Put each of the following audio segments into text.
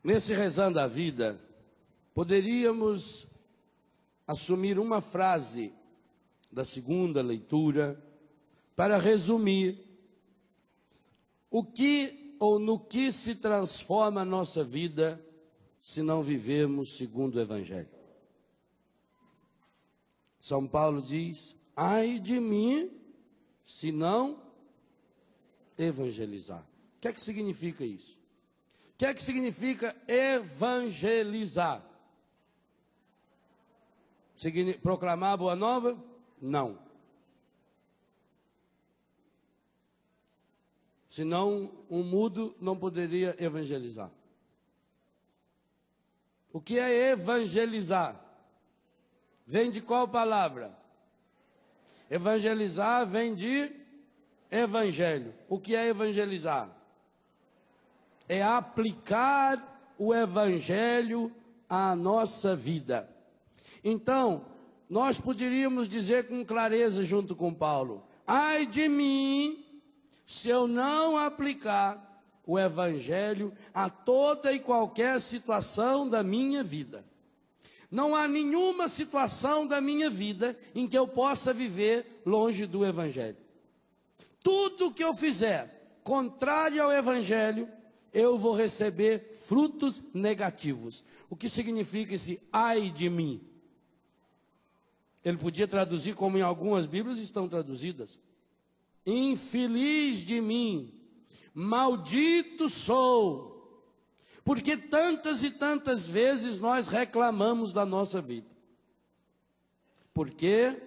Nesse Rezando a Vida, poderíamos assumir uma frase da segunda leitura para resumir o que ou no que se transforma a nossa vida se não vivemos segundo o Evangelho. São Paulo diz: ai de mim se não evangelizar. O que é que significa isso? O que é que significa evangelizar? Proclamar a boa nova? Não. Senão um mudo não poderia evangelizar. O que é evangelizar? Vem de qual palavra? Evangelizar vem de evangelho. O que é evangelizar? É aplicar o evangelho à nossa vida. Então, nós poderíamos dizer com clareza junto com Paulo: ai de mim se eu não aplicar o evangelho a toda e qualquer situação da minha vida. Não há nenhuma situação da minha vida em que eu possa viver longe do evangelho. Tudo que eu fizer contrário ao evangelho, eu vou receber frutos negativos. O que significa esse ai de mim? Ele podia traduzir como em algumas Bíblias estão traduzidas: infeliz de mim, maldito sou. Porque tantas e tantas vezes nós reclamamos da nossa vida. Porque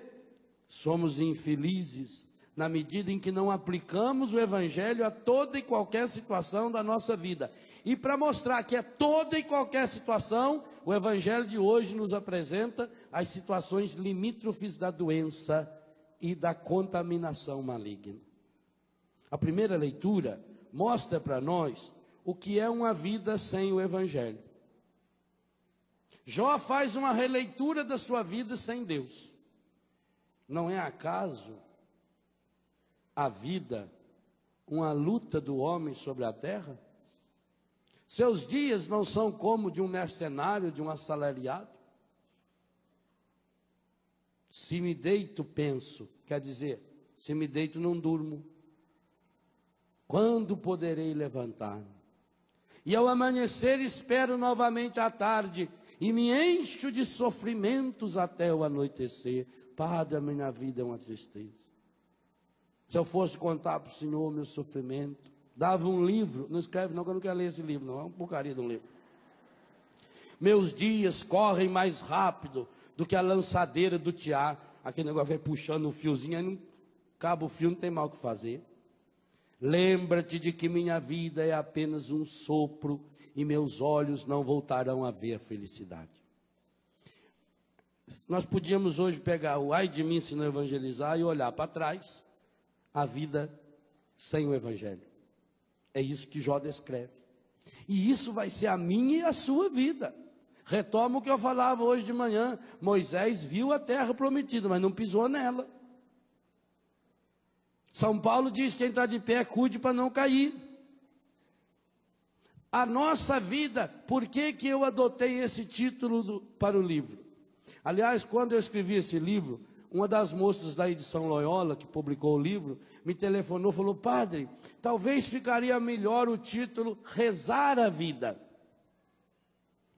somos infelizes na medida em que não aplicamos o evangelho a toda e qualquer situação da nossa vida. E para mostrar que é toda e qualquer situação, o evangelho de hoje nos apresenta as situações limítrofes da doença e da contaminação maligna. A primeira leitura mostra para nós o que é uma vida sem o evangelho. Jó faz uma releitura da sua vida sem Deus. Não é acaso a vida uma luta do homem sobre a terra? Seus dias não são como de um mercenário, de um assalariado? Se me deito, penso, quer dizer, se me deito, não durmo. Quando poderei levantar-me? E ao amanhecer espero novamente à tarde, e me encho de sofrimentos até o anoitecer. Padre, a minha vida é uma tristeza. Se eu fosse contar para o Senhor o meu sofrimento, dava um livro, não escreve não, que eu não quero ler esse livro não, é uma porcaria de um livro. Meus dias correm mais rápido do que a lançadeira do tiar, aquele negócio vai puxando um fiozinho, aí não acaba o fio, não tem mal o que fazer. Lembra-te de que minha vida é apenas um sopro e meus olhos não voltarão a ver a felicidade. Nós podíamos hoje pegar o ai de mim se não evangelizar e olhar para trás a vida sem o evangelho. É isso que Jó descreve. E isso vai ser a minha e a sua vida. Retomo o que eu falava hoje de manhã. Moisés viu a terra prometida, mas não pisou nela. São Paulo diz que quem está de pé, cuide para não cair. A nossa vida, por que que eu adotei esse título para o livro? Aliás, quando eu escrevi esse livro, uma das moças da edição Loyola, que publicou o livro, me telefonou e falou: padre, talvez ficaria melhor o título Rezar a Vida.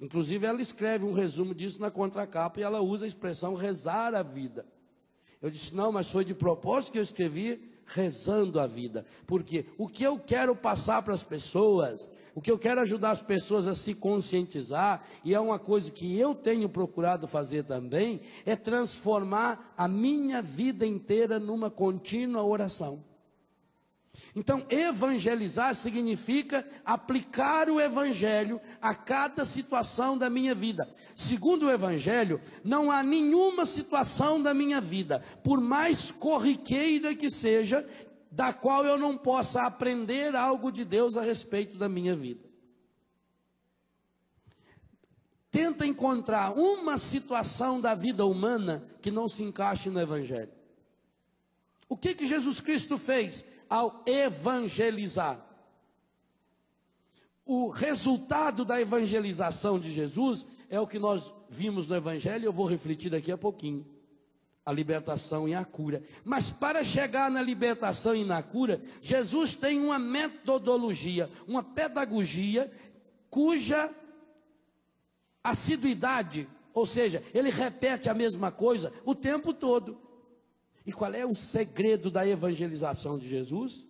Inclusive ela escreve um resumo disso na contracapa e ela usa a expressão rezar a vida. Eu disse: não, mas foi de propósito que eu escrevi Rezando a Vida, porque o que eu quero passar para as pessoas, o que eu quero ajudar as pessoas a se conscientizar, e é uma coisa que eu tenho procurado fazer também, é transformar a minha vida inteira numa contínua oração. Então, evangelizar significa aplicar o evangelho a cada situação da minha vida. Segundo o evangelho, não há nenhuma situação da minha vida, por mais corriqueira que seja, da qual eu não possa aprender algo de Deus a respeito da minha vida. Tenta encontrar uma situação da vida humana que não se encaixe no evangelho. O que que Jesus Cristo fez ao evangelizar? o resultado da evangelização de Jesus é o que nós vimos no Evangelho, eu vou refletir daqui a pouquinho. A libertação e a cura. Mas para chegar na libertação e na cura, Jesus tem uma metodologia, uma pedagogia, cuja assiduidade, ou seja, ele repete a mesma coisa o tempo todo. E qual é o segredo da evangelização de Jesus?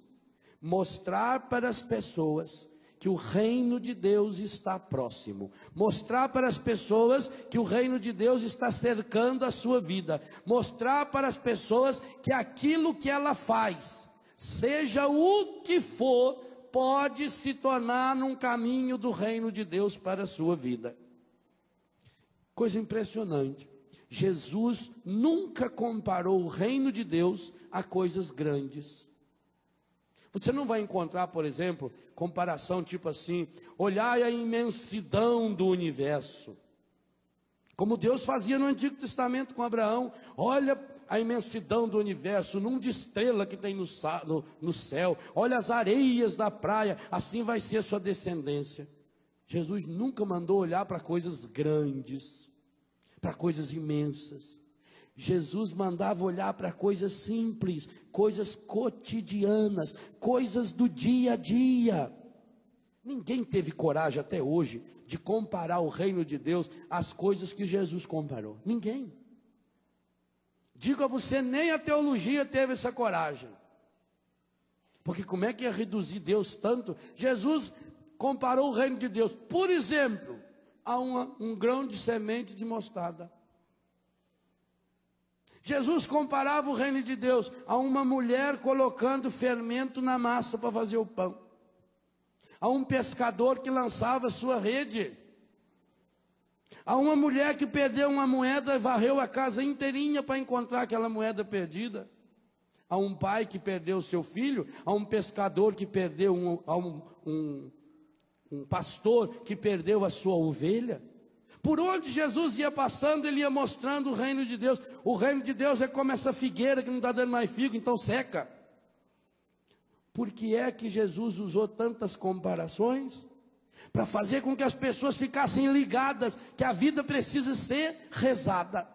Mostrar para as pessoas que o reino de Deus está próximo, mostrar para as pessoas que o reino de Deus está cercando a sua vida, mostrar para as pessoas que aquilo que ela faz, seja o que for, pode se tornar num caminho do reino de Deus para a sua vida. Coisa impressionante, Jesus nunca comparou o reino de Deus a coisas grandes. Você não vai encontrar, por exemplo, comparação tipo assim: olhai a imensidão do universo, como Deus fazia no Antigo Testamento com Abraão. Olha a imensidão do universo, o número de estrela que tem no céu, olha as areias da praia, assim vai ser a sua descendência. Jesus nunca mandou olhar para coisas grandes, para coisas imensas. Jesus mandava olhar para coisas simples, coisas cotidianas, coisas do dia a dia. Ninguém teve coragem até hoje de comparar o reino de Deus às coisas que Jesus comparou. Ninguém. Digo a você, nem a teologia teve essa coragem. Porque como é que ia reduzir Deus tanto? Jesus comparou o reino de Deus, por exemplo, a um grão de semente de mostarda. Jesus comparava o reino de Deus a uma mulher colocando fermento na massa para fazer o pão, a um pescador que lançava sua rede, a uma mulher que perdeu uma moeda e varreu a casa inteirinha para encontrar aquela moeda perdida, a um pai que perdeu seu filho, a um pescador que perdeu um pastor que perdeu a sua ovelha. Por onde Jesus ia passando, ele ia mostrando o reino de Deus. O reino de Deus é como essa figueira que não está dando mais figo, então seca. Por que é que Jesus usou tantas comparações? Para fazer com que as pessoas ficassem ligadas que a vida precisa ser rezada.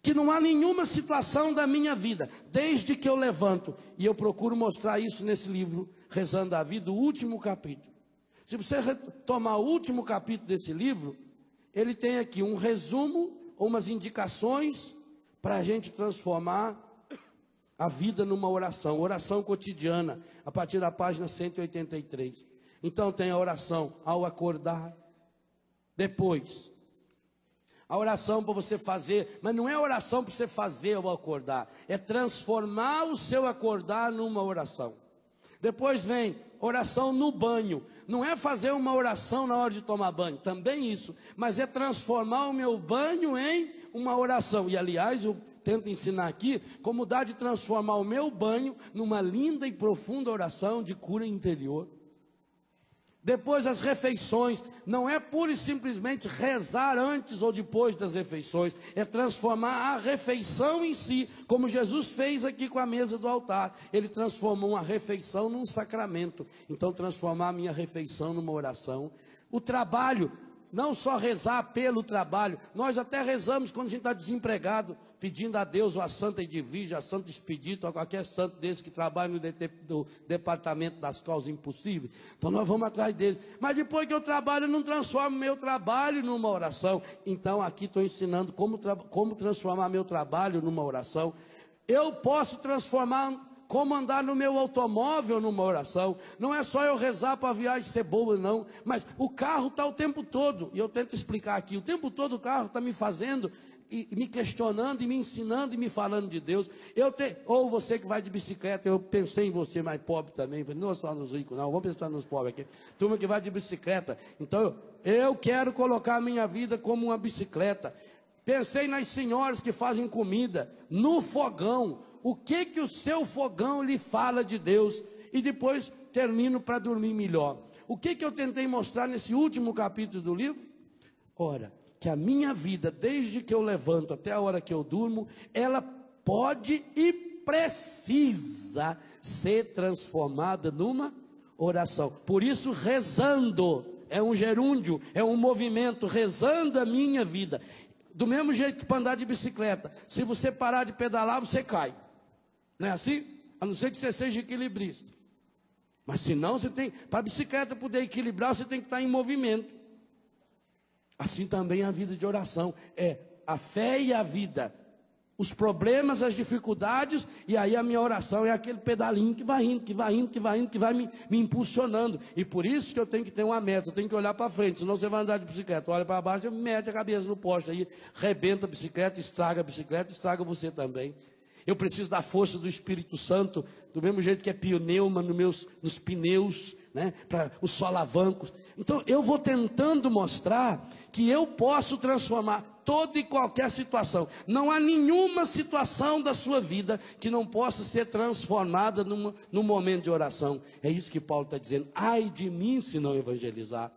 Que não há nenhuma situação da minha vida, desde que eu levanto, e eu procuro mostrar isso nesse livro, Rezando a Vida, o último capítulo. Se você tomar o último capítulo desse livro, ele tem aqui um resumo, umas indicações para a gente transformar a vida numa oração, oração cotidiana, a partir da página 183. Então tem a oração ao acordar, depois a oração para você fazer, mas não é oração para você fazer ao acordar, é transformar o seu acordar numa oração. Depois vem oração no banho, não é fazer uma oração na hora de tomar banho, também isso, mas é transformar o meu banho em uma oração. E aliás, eu tento ensinar aqui como dá de transformar o meu banho numa linda e profunda oração de cura interior. Depois as refeições, não é pura e simplesmente rezar antes ou depois das refeições, é transformar a refeição em si, como Jesus fez aqui com a mesa do altar. Ele transformou uma refeição num sacramento, então transformar a minha refeição numa oração. O trabalho, não só rezar pelo trabalho, nós até rezamos quando a gente está desempregado, pedindo a Deus, ou a Santa Edvige, a Santo Expedito, ou qualquer santo desse que trabalha no departamento das causas impossíveis. Então nós vamos atrás deles. Mas depois que eu trabalho, eu não transformo meu trabalho numa oração. Então aqui estou ensinando como transformar meu trabalho numa oração. Eu posso transformar, como andar no meu automóvel numa oração. Não é só eu rezar para a viagem ser boa, não. Mas o carro está o tempo todo, e eu tento explicar aqui, o tempo todo o carro está me fazendo, e me questionando, e me ensinando, e me falando de Deus. Ou você que vai de bicicleta, eu pensei em você mais pobre também, não só nos ricos não, vamos pensar nos pobres aqui, turma que vai de bicicleta. Então eu quero colocar a minha vida como uma bicicleta. Pensei nas senhoras que fazem comida no fogão. O que o seu fogão lhe fala de Deus? E depois termino para dormir melhor. O que eu tentei mostrar nesse último capítulo do livro? Ora, que a minha vida, desde que eu levanto até a hora que eu durmo, ela pode e precisa ser transformada numa oração. Por isso, rezando, é um gerúndio, é um movimento, rezando a minha vida. Do mesmo jeito que para andar de bicicleta, se você parar de pedalar, você cai. Não é assim? A não ser que você seja equilibrista. Mas se não, você tem, para a bicicleta poder equilibrar, você tem que estar em movimento. Assim também a vida de oração, é a fé e a vida. Os problemas, as dificuldades, e aí a minha oração é aquele pedalinho que vai indo, que vai indo, que vai indo, que vai me impulsionando. E por isso que eu tenho que ter uma meta, eu tenho que olhar para frente, senão você vai andar de bicicleta, olha para baixo, mete a cabeça no poste, aí rebenta a bicicleta, estraga você também. Eu preciso da força do Espírito Santo, do mesmo jeito que é pneuma nos pneus, né, para os solavancos. Então eu vou tentando mostrar que eu posso transformar toda e qualquer situação. Não há nenhuma situação da sua vida que não possa ser transformada num momento de oração. É isso que Paulo está dizendo. Ai de mim se não evangelizar.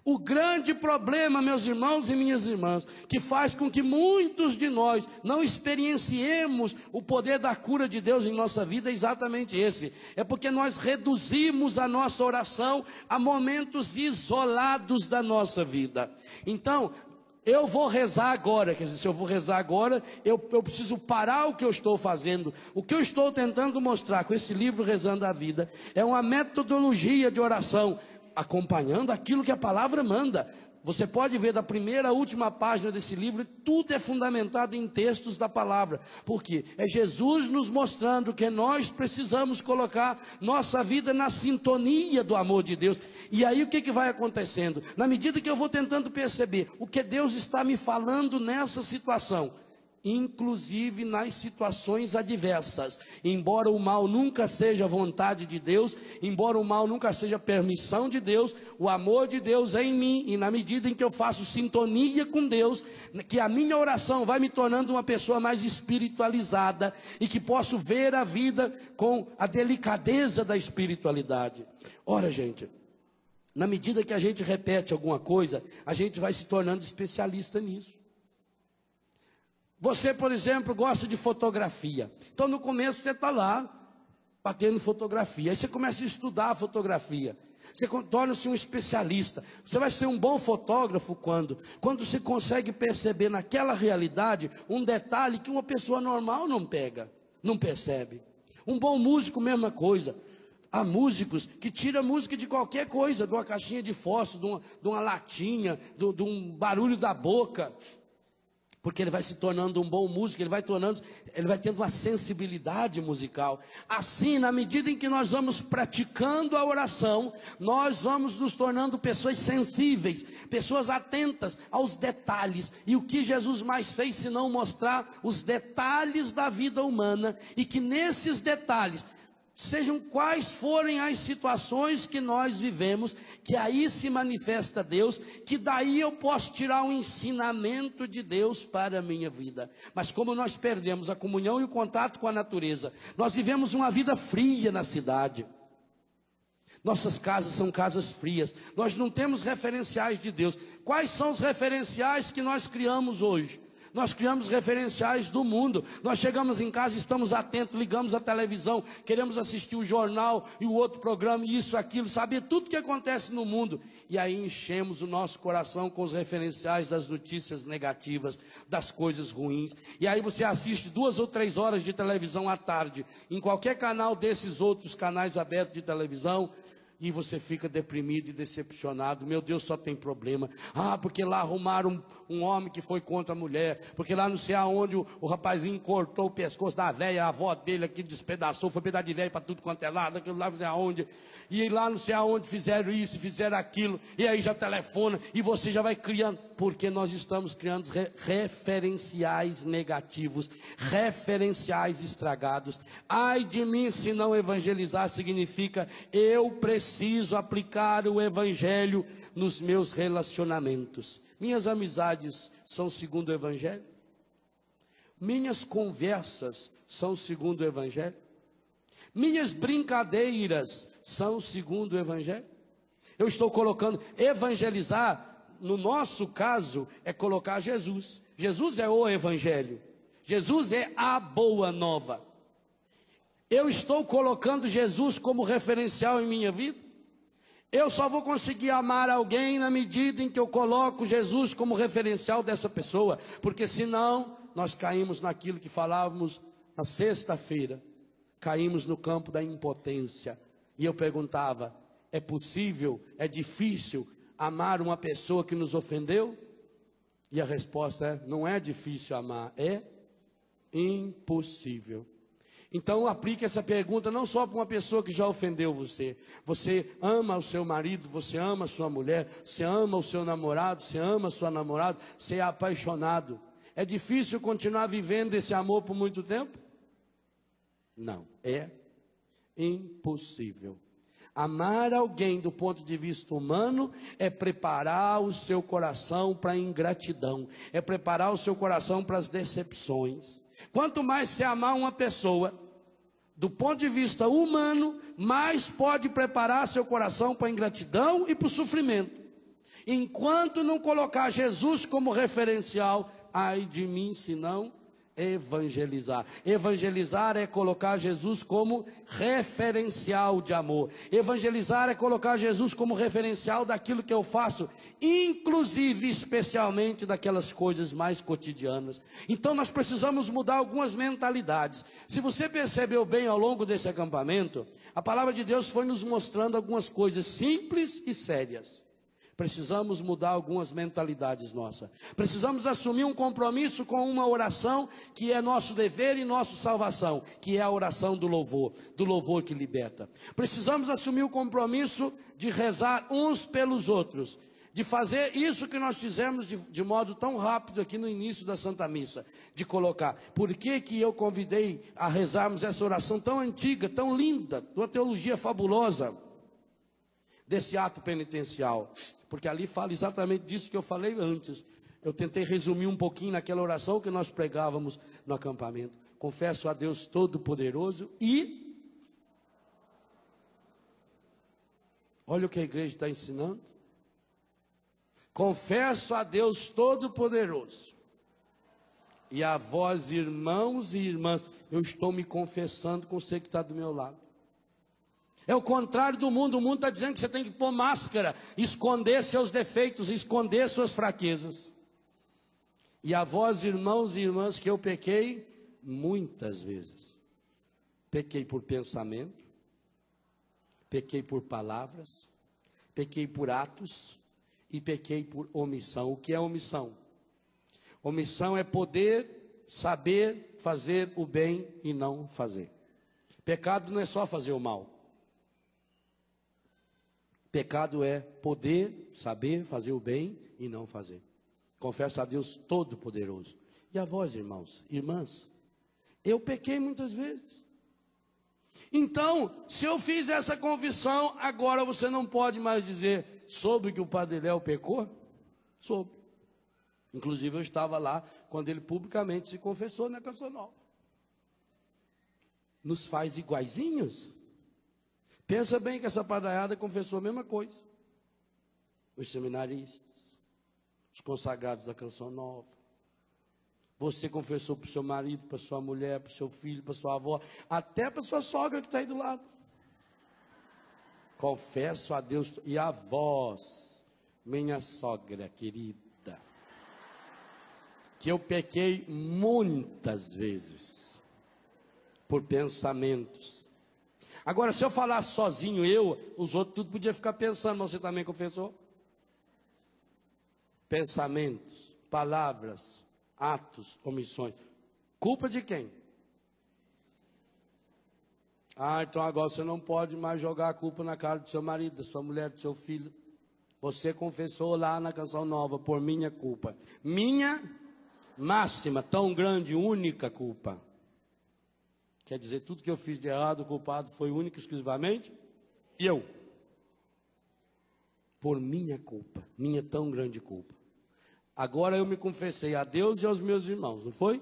O grande problema, meus irmãos e minhas irmãs, que faz com que muitos de nós não experienciemos o poder da cura de Deus em nossa vida é exatamente esse. É porque nós reduzimos a nossa oração a momentos isolados da nossa vida. Então, eu vou rezar agora, quer dizer, se eu vou rezar agora, eu preciso parar o que eu estou fazendo. O que eu estou tentando mostrar com esse livro Rezando a Vida é uma metodologia de oração, acompanhando aquilo que a palavra manda. Você pode ver da primeira à última página desse livro, tudo é fundamentado em textos da palavra. Por quê? É Jesus nos mostrando que nós precisamos colocar nossa vida na sintonia do amor de Deus. E aí o que vai acontecendo? Na medida que eu vou tentando perceber o que Deus está me falando nessa situação, inclusive nas situações adversas, embora o mal nunca seja vontade de Deus, embora o mal nunca seja permissão de Deus, o amor de Deus é em mim, e na medida em que eu faço sintonia com Deus, que a minha oração vai me tornando uma pessoa mais espiritualizada, e que posso ver a vida com a delicadeza da espiritualidade. Ora, gente, na medida que a gente repete alguma coisa, a gente vai se tornando especialista nisso. Você, por exemplo, gosta de fotografia. Então, no começo, você está lá, batendo fotografia. Aí você começa a estudar a fotografia. Você torna-se um especialista. Você vai ser um bom fotógrafo quando você consegue perceber naquela realidade um detalhe que uma pessoa normal não pega, não percebe. Um bom músico, mesma coisa. Há músicos que tiram música de qualquer coisa, de uma caixinha de fósforo, de uma latinha, de um barulho da boca. Porque ele vai se tornando um bom músico, ele vai tendo uma sensibilidade musical. Assim, na medida em que nós vamos praticando a oração, nós vamos nos tornando pessoas sensíveis, pessoas atentas aos detalhes. E o que Jesus mais fez, senão mostrar os detalhes da vida humana, e que nesses detalhes, sejam quais forem as situações que nós vivemos, que aí se manifesta Deus, que daí eu posso tirar um ensinamento de Deus para a minha vida. Mas como nós perdemos a comunhão e o contato com a natureza, nós vivemos uma vida fria na cidade. Nossas casas são casas frias, nós não temos referenciais de Deus. Quais são os referenciais que nós criamos hoje? Nós criamos referenciais do mundo. Nós chegamos em casa, estamos atentos, ligamos a televisão, queremos assistir o jornal e o outro programa, e isso, aquilo, saber tudo que acontece no mundo. E aí enchemos o nosso coração com os referenciais das notícias negativas, das coisas ruins. E aí você assiste 2 ou 3 horas de televisão à tarde, em qualquer canal desses outros canais abertos de televisão, e você fica deprimido e decepcionado. Meu Deus, só tem problema. Porque lá arrumaram um homem que foi contra a mulher. Porque lá não sei aonde o rapazinho cortou o pescoço da velha, a avó dele aqui despedaçou, foi pedaço de velho para tudo quanto é lado, aquilo lá não sei aonde. E lá não sei aonde fizeram isso, fizeram aquilo. E aí já telefona e você já vai criando. Porque nós estamos criando referenciais negativos, referenciais estragados. Ai de mim se não evangelizar, significa eu preciso aplicar o evangelho nos meus relacionamentos. Minhas amizades são segundo o evangelho? Minhas conversas são segundo o evangelho? Minhas brincadeiras são segundo o evangelho? Eu estou colocando evangelizar. No nosso caso, é colocar Jesus. Jesus é o evangelho. Jesus é a boa nova. Eu estou colocando Jesus como referencial em minha vida? Eu só vou conseguir amar alguém na medida em que eu coloco Jesus como referencial dessa pessoa, porque senão nós caímos naquilo que falávamos na sexta-feira, caímos no campo da impotência. E eu perguntava: é possível, é difícil amar uma pessoa que nos ofendeu? E a resposta é: não é difícil amar, é impossível. Então aplique essa pergunta não só para uma pessoa que já ofendeu você. Você ama o seu marido, você ama a sua mulher, você ama o seu namorado, você ama a sua namorada, você é apaixonado. É difícil continuar vivendo esse amor por muito tempo? Não, é impossível. Amar alguém do ponto de vista humano é preparar o seu coração para a ingratidão, é preparar o seu coração para as decepções. Quanto mais você amar uma pessoa, do ponto de vista humano, mais pode preparar seu coração para a ingratidão e para o sofrimento. Enquanto não colocar Jesus como referencial, ai de mim se não evangelizar. Evangelizar é colocar Jesus como referencial de amor. Evangelizar é colocar Jesus como referencial daquilo que eu faço, inclusive, especialmente daquelas coisas mais cotidianas. Então nós precisamos mudar algumas mentalidades. Se você percebeu bem ao longo desse acampamento, a palavra de Deus foi nos mostrando algumas coisas simples e sérias. Precisamos mudar algumas mentalidades nossas. Precisamos assumir um compromisso com uma oração que é nosso dever e nossa salvação, que é a oração do louvor que liberta. Precisamos assumir o compromisso de rezar uns pelos outros, de fazer isso que nós fizemos de modo tão rápido aqui no início da Santa Missa, de colocar. Por que eu convidei a rezarmos essa oração tão antiga, tão linda, de uma teologia fabulosa, desse ato penitencial? Porque ali fala exatamente disso que eu falei antes. Eu tentei resumir um pouquinho naquela oração que nós pregávamos no acampamento. Confesso a Deus Todo-Poderoso e... olha o que a igreja está ensinando. Confesso a Deus Todo-Poderoso e a vós, irmãos e irmãs, eu estou me confessando com você que está do meu lado. É o contrário do mundo. O mundo está dizendo que você tem que pôr máscara, esconder seus defeitos, esconder suas fraquezas. E a vós, irmãos e irmãs, que eu pequei muitas vezes. Pequei por pensamento, pequei por palavras, pequei por atos e pequei por omissão. O que é omissão? Omissão é poder, saber fazer o bem e não fazer. Pecado não é só fazer o mal. Pecado é poder, saber fazer o bem e não fazer. Confesso a Deus Todo-Poderoso. E a vós, irmãos, irmãs, eu pequei muitas vezes. Então, se eu fiz essa confissão, agora você não pode mais dizer: soube que o Padre Léo pecou? Soube. Inclusive eu estava lá quando ele publicamente se confessou na Canção Nova. Nos faz iguaizinhos? Pensa bem que essa padaiada confessou a mesma coisa. Os seminaristas, os consagrados da Canção Nova. Você confessou para o seu marido, para sua mulher, para o seu filho, para sua avó, até para sua sogra que está aí do lado. Confesso a Deus e a vós, minha sogra querida, que eu pequei muitas vezes por pensamentos. Agora, se eu falasse sozinho, os outros tudo podiam ficar pensando, mas você também confessou? Pensamentos, palavras, atos, omissões. Culpa de quem? Ah, então agora você não pode mais jogar a culpa na cara do seu marido, da sua mulher, do seu filho. Você confessou lá na Canção Nova, por minha culpa. Minha máxima, tão grande, única culpa. Quer dizer, tudo que eu fiz de errado, o culpado foi único e exclusivamente eu. Por minha culpa, minha tão grande culpa. Agora eu me confessei a Deus e aos meus irmãos, não foi?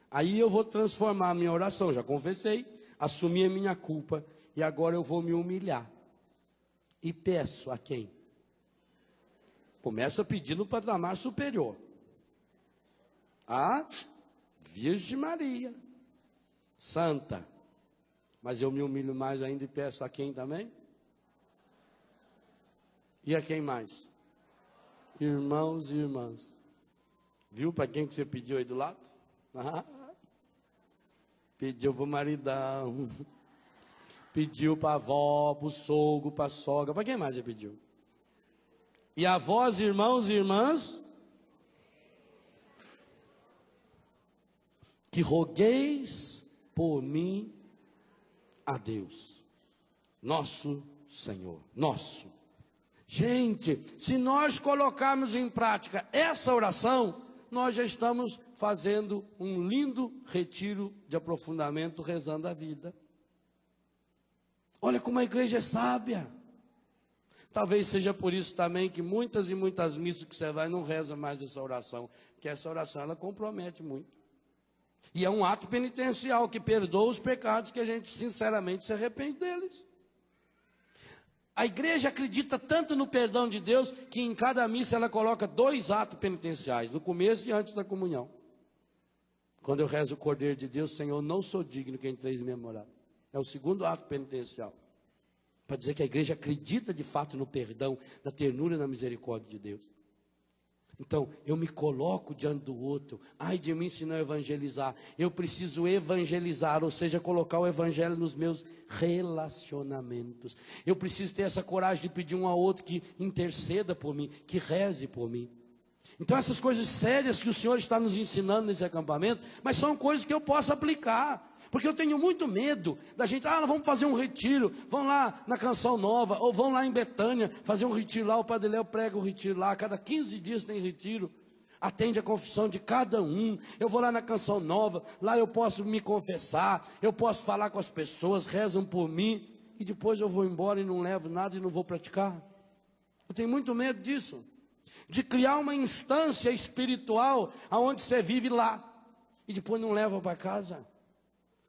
Aí eu vou transformar a minha oração, já confessei, assumi a minha culpa e agora eu vou me humilhar. E peço a quem? Começo a pedir no patamar superior. A Virgem Maria. Santa, mas eu me humilho mais ainda e peço a quem também? E a quem mais? Irmãos e irmãs. Viu para quem que você pediu aí do lado? Ah, pediu para o maridão. Pediu para a avó, para o sogro, para a sogra. Para quem mais você pediu? E avós, irmãos e irmãs, que rogueis por mim a Deus, nosso Senhor, nosso. Gente, se nós colocarmos em prática essa oração, nós já estamos fazendo um lindo retiro de aprofundamento, rezando a vida. Olha como a igreja é sábia. Talvez seja por isso também que muitas e muitas missas que você vai não reza mais essa oração, porque essa oração ela compromete muito. E é um ato penitencial que perdoa os pecados que a gente sinceramente se arrepende deles. A igreja acredita tanto no perdão de Deus que em cada missa ela coloca 2 atos penitenciais, no começo e antes da comunhão. Quando eu rezo o Cordeiro de Deus, Senhor, não sou digno que entreis em minha morada. É o 2º ato penitencial. Para dizer que a igreja acredita de fato no perdão, na ternura e na misericórdia de Deus. Então, eu me coloco diante do outro. Ai de mim se não evangelizar. Eu preciso evangelizar, ou seja, colocar o evangelho nos meus relacionamentos. Eu preciso ter essa coragem de pedir um ao outro que interceda por mim, que reze por mim. Então, essas coisas sérias que o Senhor está nos ensinando nesse acampamento, mas são coisas que eu posso aplicar. Porque eu tenho muito medo da gente, nós vamos fazer um retiro, vão lá na Canção Nova, ou vão lá em Betânia, fazer um retiro lá, o Padre Léo prega o retiro lá, a cada 15 dias tem retiro, atende a confissão de cada um, eu vou lá na Canção Nova, lá eu posso me confessar, eu posso falar com as pessoas, rezam por mim, e depois eu vou embora e não levo nada e não vou praticar. Eu tenho muito medo disso, de criar uma instância espiritual, aonde você vive lá, e depois não leva para casa.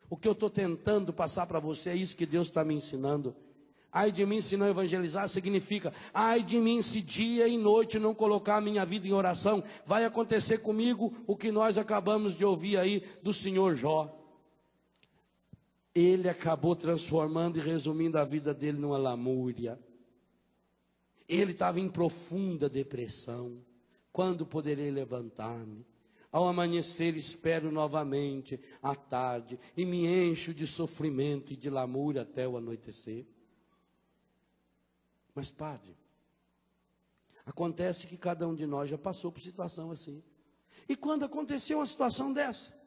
O que eu estou tentando passar para você é isso que Deus está me ensinando. Ai de mim se não evangelizar significa, ai de mim se dia e noite não colocar a minha vida em oração. Vai acontecer comigo o que nós acabamos de ouvir aí do senhor Jó. Ele acabou transformando e resumindo a vida dele numa lamúria. Ele estava em profunda depressão. Quando poderei levantar-me? Ao amanhecer espero novamente à tarde e me encho de sofrimento e de lamúria até o anoitecer. Mas padre, acontece que cada um de nós já passou por situação assim. E quando aconteceu uma situação dessa?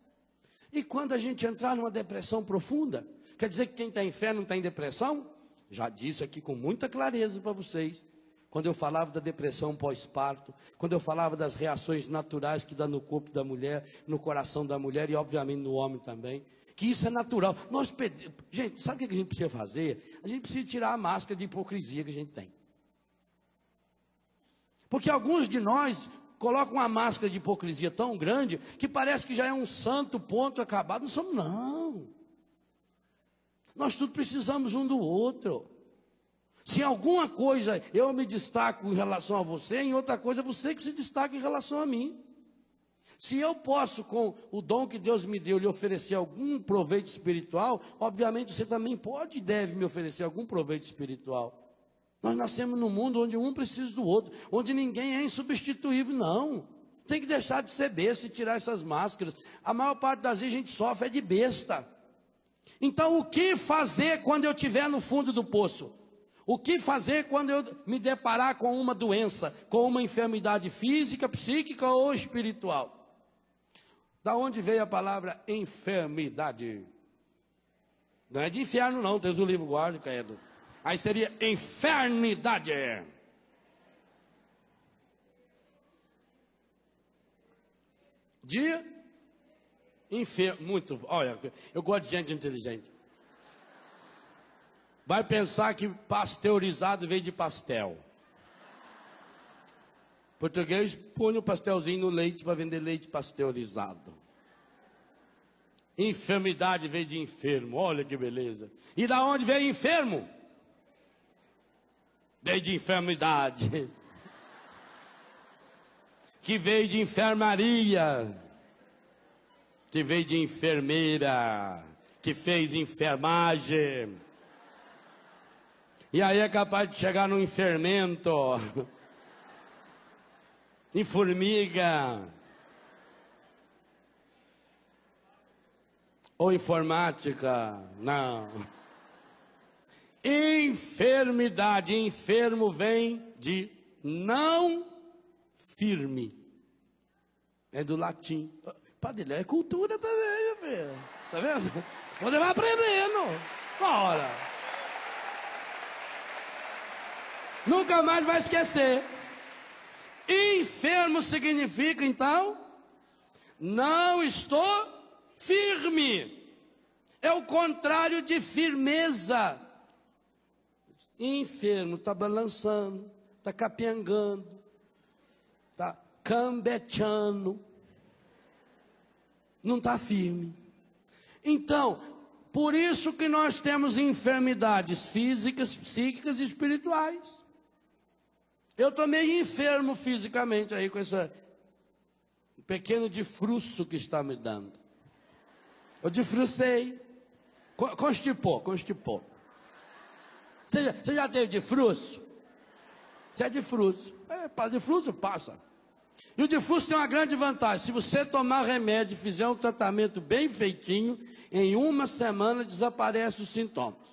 E quando a gente entrar numa depressão profunda? Quer dizer que quem está em fé não está em depressão? Já disse aqui com muita clareza para vocês. Quando eu falava da depressão pós-parto, quando eu falava das reações naturais que dá no corpo da mulher, no coração da mulher e obviamente no homem também, que isso é natural. Gente, sabe o que a gente precisa fazer? A gente precisa tirar a máscara de hipocrisia que a gente tem. Porque alguns de nós colocam uma máscara de hipocrisia tão grande que parece que já é um santo ponto acabado. Não somos, não. Nós tudo precisamos um do outro. Se em alguma coisa eu me destaco em relação a você, em outra coisa é você que se destaca em relação a mim. Se eu posso, com o dom que Deus me deu, lhe oferecer algum proveito espiritual, obviamente você também pode e deve me oferecer algum proveito espiritual. Nós nascemos num mundo onde um precisa do outro, onde ninguém é insubstituível, não. Tem que deixar de ser besta e tirar essas máscaras. A maior parte das vezes a gente sofre é de besta. Então o que fazer quando eu estiver no fundo do poço? O que fazer quando eu me deparar com uma doença, com uma enfermidade física, psíquica ou espiritual? Da onde veio a palavra enfermidade? Não é de inferno não, Deus o livro guarde, credo. Aí seria infernidade. De enfermo, muito, olha, eu gosto de gente inteligente. Vai pensar que pasteurizado veio de pastel. Português põe o pastelzinho no leite para vender leite pasteurizado. Enfermidade veio de enfermo, olha que beleza. E da onde veio enfermo? Veio de enfermidade. Que veio de enfermaria. Que veio de enfermeira. Que fez enfermagem. E aí é capaz de chegar num fermento, em formiga, ou informática, não. Enfermidade, enfermo vem de não firme. É do latim. Padre, é cultura também, meu filho. Tá vendo? Você vai aprendendo. Ora. Nunca mais vai esquecer. Enfermo significa, então, não estou firme. É o contrário de firmeza. Enfermo, está balançando, está capiangando, está cambeteando, não está firme. Então, por isso que nós temos enfermidades físicas, psíquicas e espirituais. Eu estou meio enfermo fisicamente aí com esse pequeno difruço que está me dando. Eu difrucei, constipou. Você já teve difruço? Você é difruço. Difruço passa. E o difruço tem uma grande vantagem. Se você tomar remédio e fizer um tratamento bem feitinho, em uma semana desaparece os sintomas.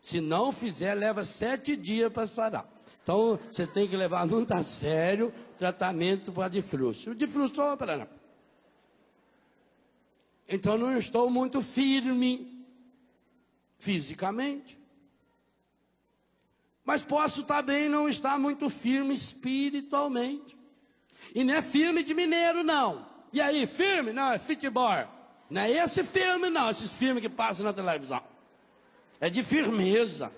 Se não fizer, leva 7 dias para sarar. Então, você tem que levar muito a sério o tratamento para difruço. O difruço não para não. Então, não estou muito firme fisicamente. Mas posso também não estar muito firme espiritualmente. E não é firme de mineiro, não. E aí, firme? Não, é futebol. Não é esse firme, não. Esses filmes que passam na televisão. É de firmeza.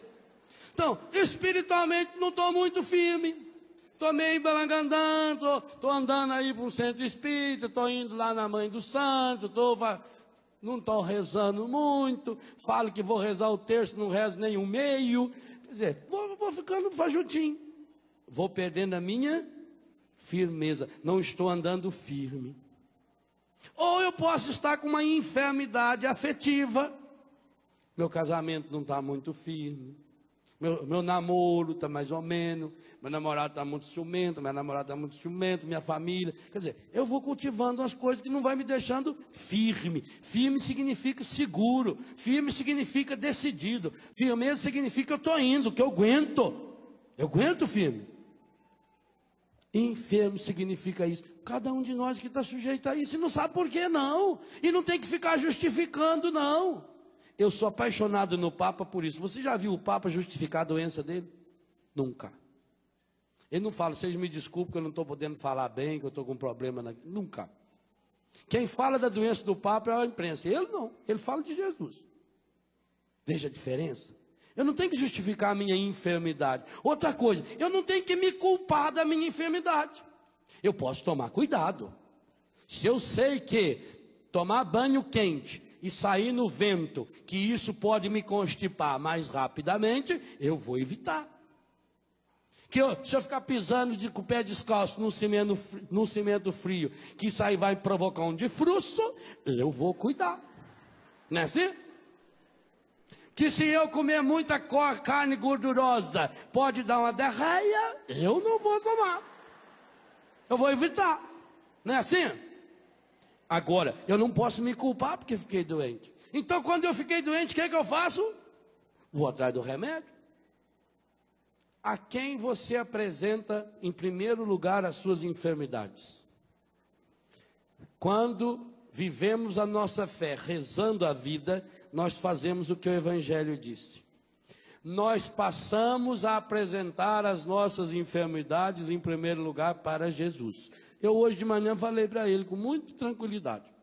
Então, espiritualmente não estou muito firme. Estou meio balangandando, estou andando aí para um centro espírita, estou indo lá na Mãe do Santo, não estou rezando muito, falo que vou rezar o terço, não rezo nem o meio. Quer dizer, vou ficando fajutinho. Vou perdendo a minha firmeza. Não estou andando firme. Ou eu posso estar com uma enfermidade afetiva. Meu casamento não está muito firme. Meu namoro está mais ou menos. Meu namorado está muito ciumento. Minha namorada está muito ciumento. Minha família. Quer dizer, eu vou cultivando umas coisas que não vai me deixando firme. Firme significa seguro. Firme significa decidido. Firmeza significa que eu estou indo, que eu aguento. Eu aguento firme. Enfermo significa isso. Cada um de nós que está sujeito a isso. E não sabe por que não. E não tem que ficar justificando, não. Eu sou apaixonado no Papa por isso. Você já viu o Papa justificar a doença dele? Nunca. Ele não fala, vocês me desculpem que eu não estou podendo falar bem, que eu estou com um problema. Nunca. Quem fala da doença do Papa é a imprensa. Ele não. Ele fala de Jesus. Veja a diferença. Eu não tenho que justificar a minha enfermidade. Outra coisa, eu não tenho que me culpar da minha enfermidade. Eu posso tomar cuidado. Se eu sei que tomar banho quente e sair no vento, que isso pode me constipar mais rapidamente, eu vou evitar. Se eu ficar pisando com o pé descalço num cimento frio, que isso aí vai provocar um difruço, eu vou cuidar. Não é assim? Que se eu comer muita carne gordurosa, pode dar uma diarreia, eu não vou tomar. Eu vou evitar. Não é assim? Agora, eu não posso me culpar porque fiquei doente. Então, quando eu fiquei doente, o que eu faço? Vou atrás do remédio. A quem você apresenta, em primeiro lugar, as suas enfermidades? Quando vivemos a nossa fé, rezando a vida, nós fazemos o que o Evangelho disse. Nós passamos a apresentar as nossas enfermidades, em primeiro lugar, para Jesus. Eu hoje de manhã falei para ele com muita tranquilidade.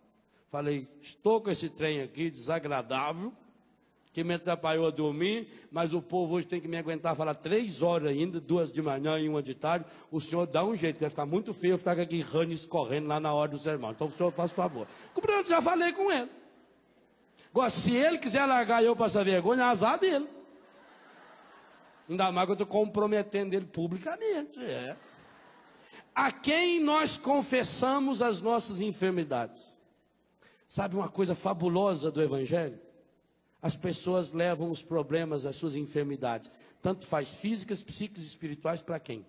Falei, estou com esse trem aqui desagradável, que me atrapalhou a dormir, mas o povo hoje tem que me aguentar falar 3 horas ainda, 2 de manhã e 1 de tarde. O senhor dá um jeito, que vai ficar muito feio eu ficar aqui rando e escorrendo lá na hora do sermão. Então o senhor faz favor. Eu já falei com ele. Agora, se ele quiser largar eu para essa vergonha, é azar dele. Ainda mais que eu estou comprometendo ele publicamente. A quem nós confessamos as nossas enfermidades? Sabe uma coisa fabulosa do Evangelho? as pessoas levam os problemas, as suas enfermidades, tanto faz físicas, psíquicas e espirituais, para quem?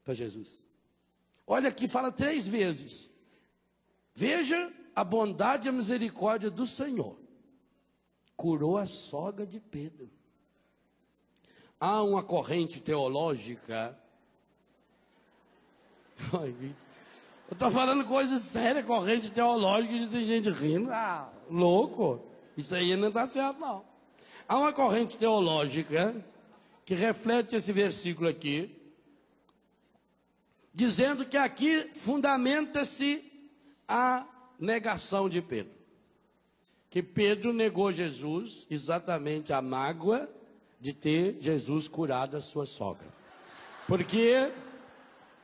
Para Jesus. Olha aqui, fala 3 vezes. Veja a bondade e a misericórdia do Senhor. Curou a sogra de Pedro. Há uma corrente teológica. Eu estou falando coisa séria, corrente teológica, e tem gente rindo. Ah, louco. Isso aí não está certo, não. Há uma corrente teológica que reflete esse versículo aqui, dizendo que aqui fundamenta-se a negação de Pedro. Que Pedro negou Jesus exatamente a mágoa de ter Jesus curado a sua sogra. Porque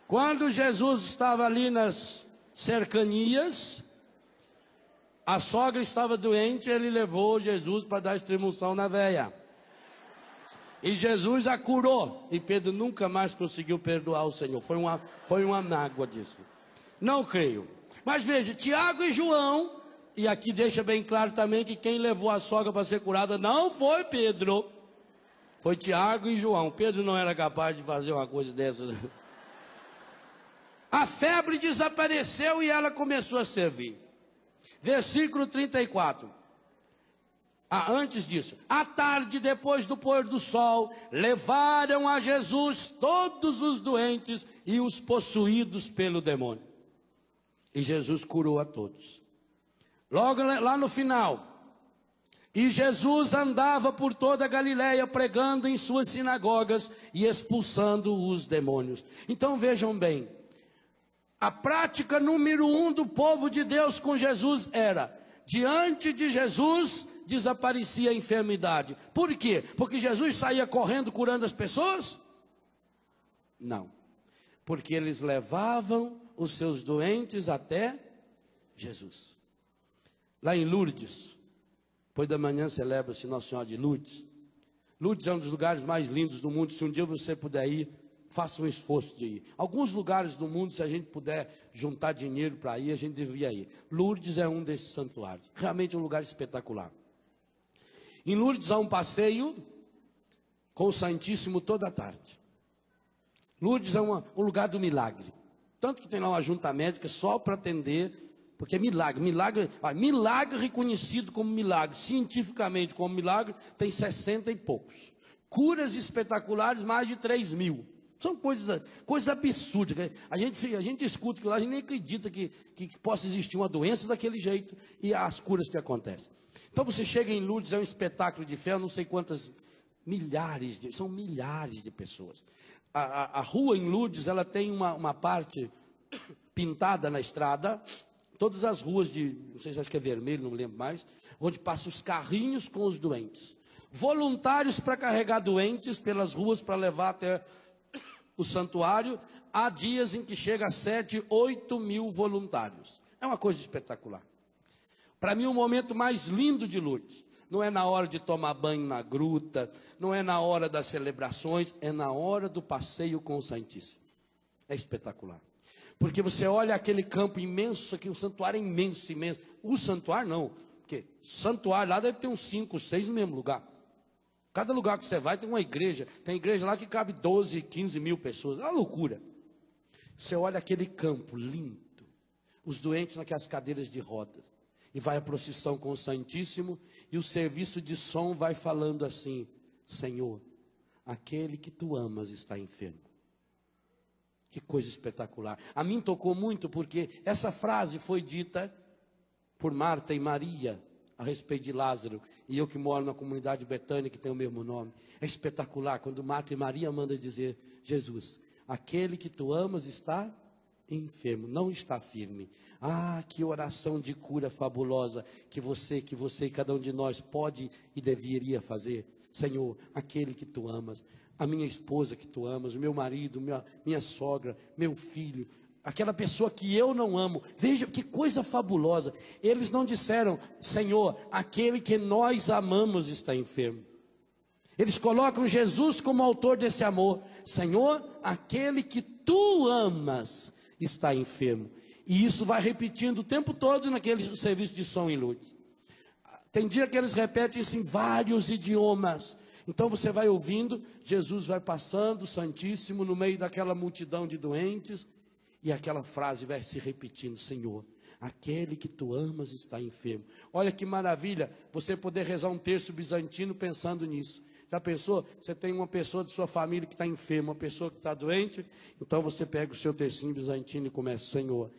quando Jesus estava ali nas cercanias, a sogra estava doente, ele levou Jesus para dar extrema-unção na véia. E Jesus a curou. E Pedro nunca mais conseguiu perdoar o Senhor. Foi uma mágoa disso. Não creio. Mas veja, Tiago e João, e aqui deixa bem claro também que quem levou a sogra para ser curada não foi Pedro. Foi Tiago e João. Pedro não era capaz de fazer uma coisa dessa. A febre desapareceu e ela começou a servir. Versículo 34. Antes disso, à tarde, depois do pôr do sol, levaram a Jesus todos os doentes e os possuídos pelo demônio. E Jesus curou a todos. Logo lá no final, e Jesus andava por toda a Galileia, pregando em suas sinagogas e expulsando os demônios. Então vejam bem, a prática número 1 do povo de Deus com Jesus era, diante de Jesus, desaparecia a enfermidade. Por quê? Porque Jesus saía correndo curando as pessoas? Não. Porque eles levavam os seus doentes até Jesus. Lá em Lourdes, depois da manhã celebra-se Nossa Senhora de Lourdes. Lourdes é um dos lugares mais lindos do mundo. Se um dia você puder ir, faça um esforço de ir. Alguns lugares do mundo, se a gente puder juntar dinheiro para ir, a gente deveria ir. Lourdes é um desses santuários. Realmente é um lugar espetacular. Em Lourdes há um passeio com o Santíssimo toda a tarde. Lourdes é um lugar do milagre. Tanto que tem lá uma junta médica só para atender, porque é milagre. Milagre reconhecido como milagre, cientificamente como milagre, tem 60 e poucos. Curas espetaculares, mais de 3.000. São coisas absurdas. A gente escuta que lá, a gente nem acredita que possa existir uma doença daquele jeito e as curas que acontecem. Então você chega em Lourdes, é um espetáculo de fé, não sei quantas são milhares de pessoas. A rua em Lourdes, ela tem uma parte pintada na estrada, todas as ruas não sei se acho que é vermelho, não me lembro mais, onde passam os carrinhos com os doentes. Voluntários para carregar doentes pelas ruas para levar até o santuário. Há dias em que chega a 7, 8 mil voluntários. É uma coisa espetacular. Para mim, o momento mais lindo de Lourdes não é na hora de tomar banho na gruta, não é na hora das celebrações, é na hora do passeio com o Santíssimo. É espetacular. Porque você olha aquele campo imenso, aqui, o santuário é imenso, imenso. O santuário não, porque santuário lá deve ter uns 5, 6 no mesmo lugar. Cada lugar que você vai tem uma igreja. Tem igreja lá que cabe 12, 15 mil pessoas. É uma loucura. Você olha aquele campo lindo, os doentes naquelas cadeiras de rodas, e vai a procissão com o Santíssimo, e o serviço de som vai falando assim: Senhor, aquele que tu amas está enfermo. Que coisa espetacular. A mim tocou muito porque essa frase foi dita por Marta e Maria a respeito de Lázaro, e eu que moro na comunidade Betânia, que tem o mesmo nome. É espetacular quando Marta e Maria mandam dizer: Jesus, aquele que tu amas está enfermo, não está firme. Ah, que oração de cura fabulosa que você e cada um de nós pode e deveria fazer. Senhor, aquele que tu amas, a minha esposa que tu amas, o meu marido, minha sogra, meu filho, aquela pessoa que eu não amo. Veja que coisa fabulosa. Eles não disseram: Senhor, aquele que nós amamos está enfermo. Eles colocam Jesus como autor desse amor. Senhor, aquele que tu amas está enfermo. E isso vai repetindo o tempo todo naquele serviço de som em Lourdes. Tem dia que eles repetem isso em vários idiomas. Então você vai ouvindo, Jesus vai passando, Santíssimo, no meio daquela multidão de doentes, e aquela frase vai se repetindo: Senhor, aquele que tu amas está enfermo. Olha que maravilha, você poder rezar um terço bizantino pensando nisso. Já pensou? Você tem uma pessoa de sua família que está enferma, uma pessoa que está doente, então você pega o seu tercinho bizantino e começa: Senhor,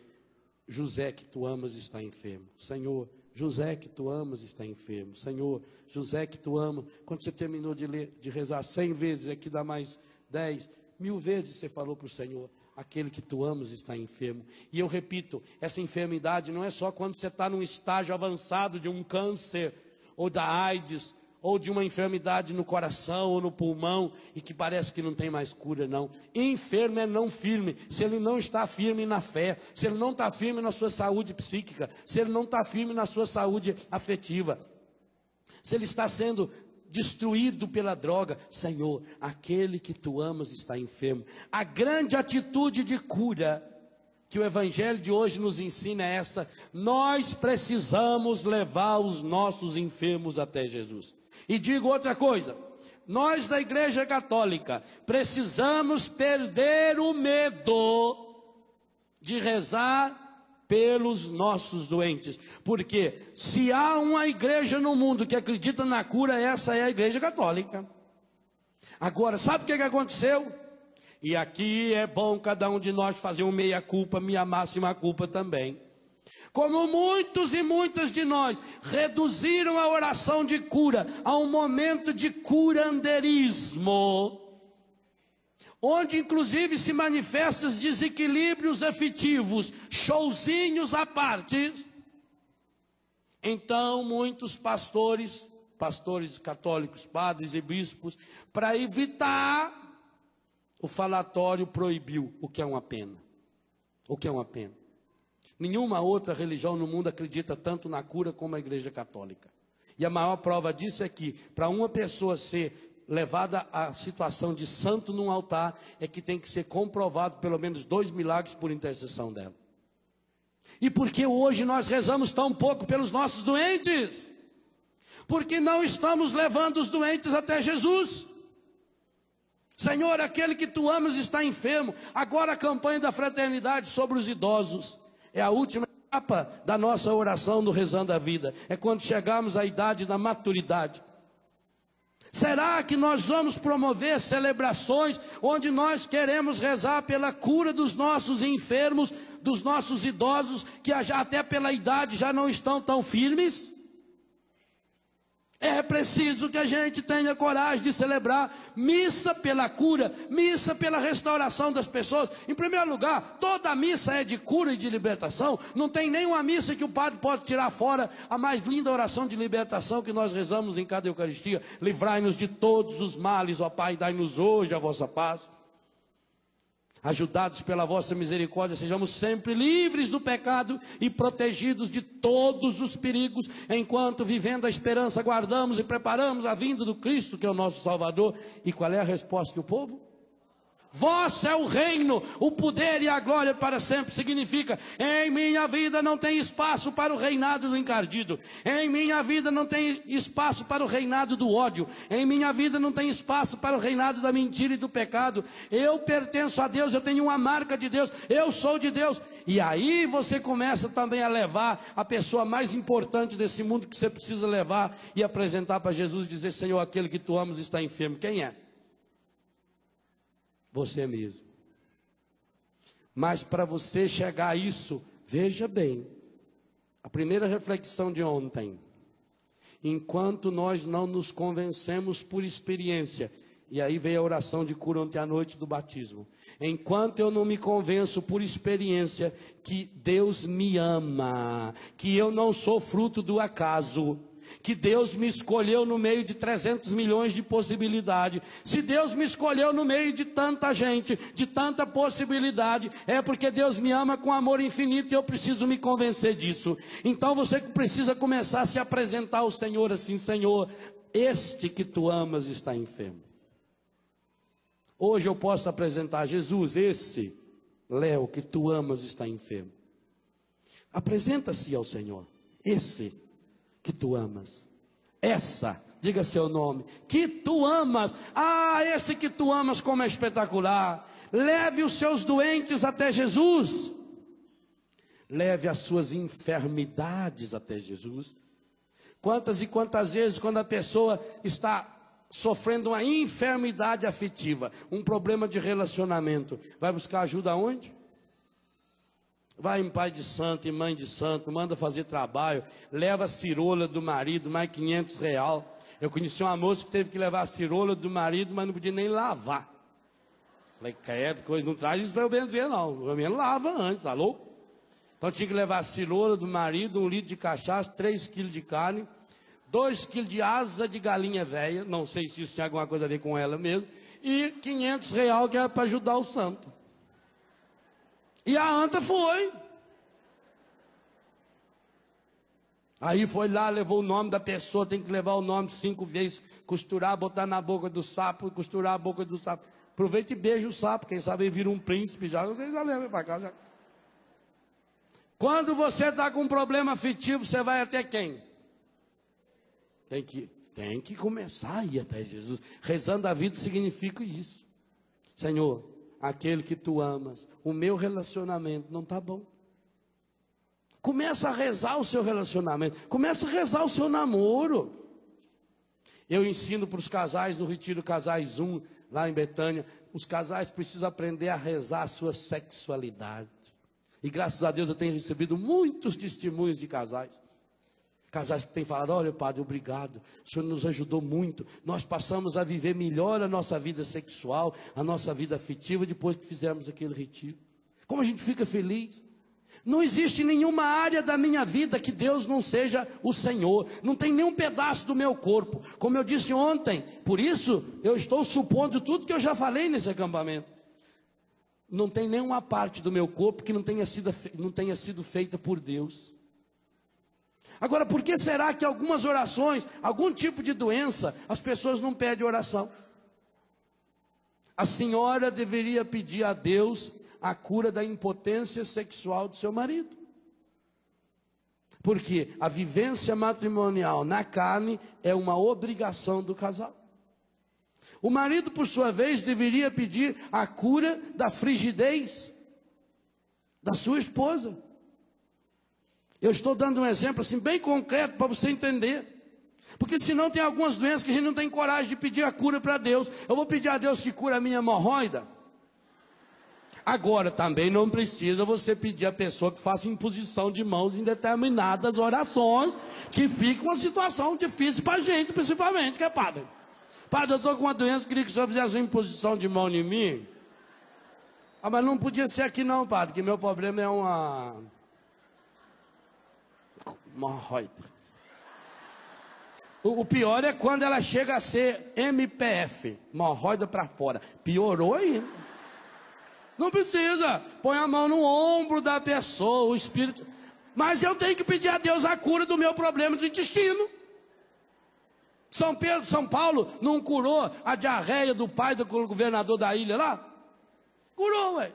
José que tu amas está enfermo. Senhor, José que tu amas está enfermo. Senhor, José que tu amas. Quando você terminou de rezar 100 vezes, aqui dá mais 10, 1000 vezes você falou para o Senhor: aquele que tu amas está enfermo. E eu repito, essa enfermidade não é só quando você está num estágio avançado de um câncer, ou da AIDS, ou de uma enfermidade no coração ou no pulmão, e que parece que não tem mais cura, não. Enfermo é não firme, se ele não está firme na fé, se ele não está firme na sua saúde psíquica, se ele não está firme na sua saúde afetiva, se ele está sendo destruído pela droga. Senhor, aquele que tu amas está enfermo. A grande atitude de cura que o evangelho de hoje nos ensina é essa: nós precisamos levar os nossos enfermos até Jesus. E digo outra coisa, nós da Igreja Católica precisamos perder o medo de rezar pelos nossos doentes, porque se há uma igreja no mundo que acredita na cura, essa é a Igreja Católica. Agora, sabe o que aconteceu? E aqui é bom cada um de nós fazer um meia-culpa, minha máxima culpa também. Como muitos e muitas de nós reduziram a oração de cura a um momento de curandeirismo, onde inclusive se manifestam desequilíbrios afetivos, showzinhos à parte. Então muitos pastores católicos, padres e bispos, para evitar o falatório, proibiu, o que é uma pena. O que é uma pena. Nenhuma outra religião no mundo acredita tanto na cura como a Igreja Católica. E a maior prova disso é que, para uma pessoa ser levada à situação de santo num altar, é que tem que ser comprovado pelo menos 2 milagres por intercessão dela. E por que hoje nós rezamos tão pouco pelos nossos doentes? Porque não estamos levando os doentes até Jesus. Senhor, aquele que tu amas está enfermo. Agora a campanha da fraternidade sobre os idosos é a última etapa da nossa oração no Rezando a Vida. É quando chegarmos à idade da maturidade. Será que nós vamos promover celebrações onde nós queremos rezar pela cura dos nossos enfermos, dos nossos idosos, que já até pela idade já não estão tão firmes? É preciso que a gente tenha coragem de celebrar missa pela cura, missa pela restauração das pessoas. Em primeiro lugar, toda missa é de cura e de libertação. Não tem nenhuma missa que o padre possa tirar fora a mais linda oração de libertação que nós rezamos em cada Eucaristia. Livrai-nos de todos os males, ó Pai, dai-nos hoje a vossa paz. Ajudados pela vossa misericórdia, sejamos sempre livres do pecado e protegidos de todos os perigos, enquanto vivendo a esperança guardamos e preparamos a vinda do Cristo, que é o nosso Salvador. E qual é a resposta do povo? Vosso é o reino, o poder e a glória para sempre. Significa: em minha vida não tem espaço para o reinado do encardido, em minha vida não tem espaço para o reinado do ódio, em minha vida não tem espaço para o reinado da mentira e do pecado. Eu pertenço a Deus, eu tenho uma marca de Deus, eu sou de Deus. E aí você começa também a levar a pessoa mais importante desse mundo que você precisa levar e apresentar para Jesus e dizer: Senhor, aquele que tu amas está enfermo. Quem é? Você mesmo. Mas para você chegar a isso, veja bem, a primeira reflexão de ontem: enquanto nós não nos convencemos por experiência, e aí veio a oração de cura ontem à noite do batismo, enquanto eu não me convenço por experiência que Deus me ama, que eu não sou fruto do acaso, que Deus me escolheu no meio de 300 milhões de possibilidades. Se Deus me escolheu no meio de tanta gente, de tanta possibilidade, é porque Deus me ama com amor infinito, e eu preciso me convencer disso. Então você precisa começar a se apresentar ao Senhor assim: Senhor, este que tu amas está enfermo. Hoje eu posso apresentar a Jesus: esse Léo que tu amas está enfermo. Apresenta-se ao Senhor: esse que tu amas essa, diga seu nome, que tu amas. Ah, esse que tu amas como é espetacular. Leve os seus doentes até Jesus. Leve as suas enfermidades até Jesus. Quantas e quantas vezes, quando a pessoa está sofrendo uma enfermidade afetiva, um problema de relacionamento, vai buscar ajuda aonde? Vai em pai de santo, em mãe de santo, manda fazer trabalho, leva a cirola do marido, mais R$500. Eu conheci uma moça que teve que levar a cirola do marido, mas não podia nem lavar. Falei, credo, não traz isso para eu ver não, pelo menos lava antes, tá louco? Então tinha que levar a cirola do marido, 1 litro de cachaça, 3 quilos de carne, 2 quilos de asa de galinha velha, não sei se isso tem alguma coisa a ver com ela mesmo, e R$500 que era para ajudar o santo. E a anta foi. Aí foi lá, levou o nome da pessoa, tem que levar o nome 5 vezes, costurar, botar na boca do sapo, costurar a boca do sapo. Aproveita e beija o sapo, quem sabe ele vira um príncipe já, você já leva para casa. Quando você está com um problema afetivo, você vai até quem? Tem que começar a ir até Jesus. Rezando a vida significa isso. Senhor, aquele que tu amas, o meu relacionamento não está bom. Começa a rezar o seu relacionamento, começa a rezar o seu namoro. Eu ensino para os casais no Retiro Casais 1, lá em Betânia, os casais precisam aprender a rezar a sua sexualidade. E graças a Deus eu tenho recebido muitos testemunhos de casais. Casais que têm falado, olha padre, obrigado, o senhor nos ajudou muito. Nós passamos a viver melhor a nossa vida sexual, a nossa vida afetiva, depois que fizemos aquele retiro. Como a gente fica feliz. Não existe nenhuma área da minha vida que Deus não seja o Senhor. Não tem nenhum pedaço do meu corpo. Como eu disse ontem, por isso eu estou supondo tudo que eu já falei nesse acampamento. Não tem nenhuma parte do meu corpo que não tenha sido feita por Deus. Agora, por que será que algumas orações, algum tipo de doença, as pessoas não pedem oração? A senhora deveria pedir a Deus a cura da impotência sexual do seu marido. Porque a vivência matrimonial na carne é uma obrigação do casal. O marido, por sua vez, deveria pedir a cura da frigidez da sua esposa. Eu estou dando um exemplo assim bem concreto para você entender. Porque senão tem algumas doenças que a gente não tem coragem de pedir a cura para Deus. Eu vou pedir a Deus que cura a minha hemorroida. Agora também não precisa você pedir a pessoa que faça imposição de mãos em determinadas orações, que fica uma situação difícil para a gente, principalmente, que é padre. Padre, eu estou com uma doença, queria que o senhor fizesse uma imposição de mão em mim. Ah, mas não podia ser aqui não, padre, que meu problema é uma hemorroida. O pior é quando ela chega a ser MPF, hemorroida para fora. Piorou ainda. Não precisa, põe a mão no ombro da pessoa, o espírito. Mas eu tenho que pedir a Deus a cura do meu problema do intestino. São Paulo não curou a diarreia do pai do governador da ilha lá? Curou, ué.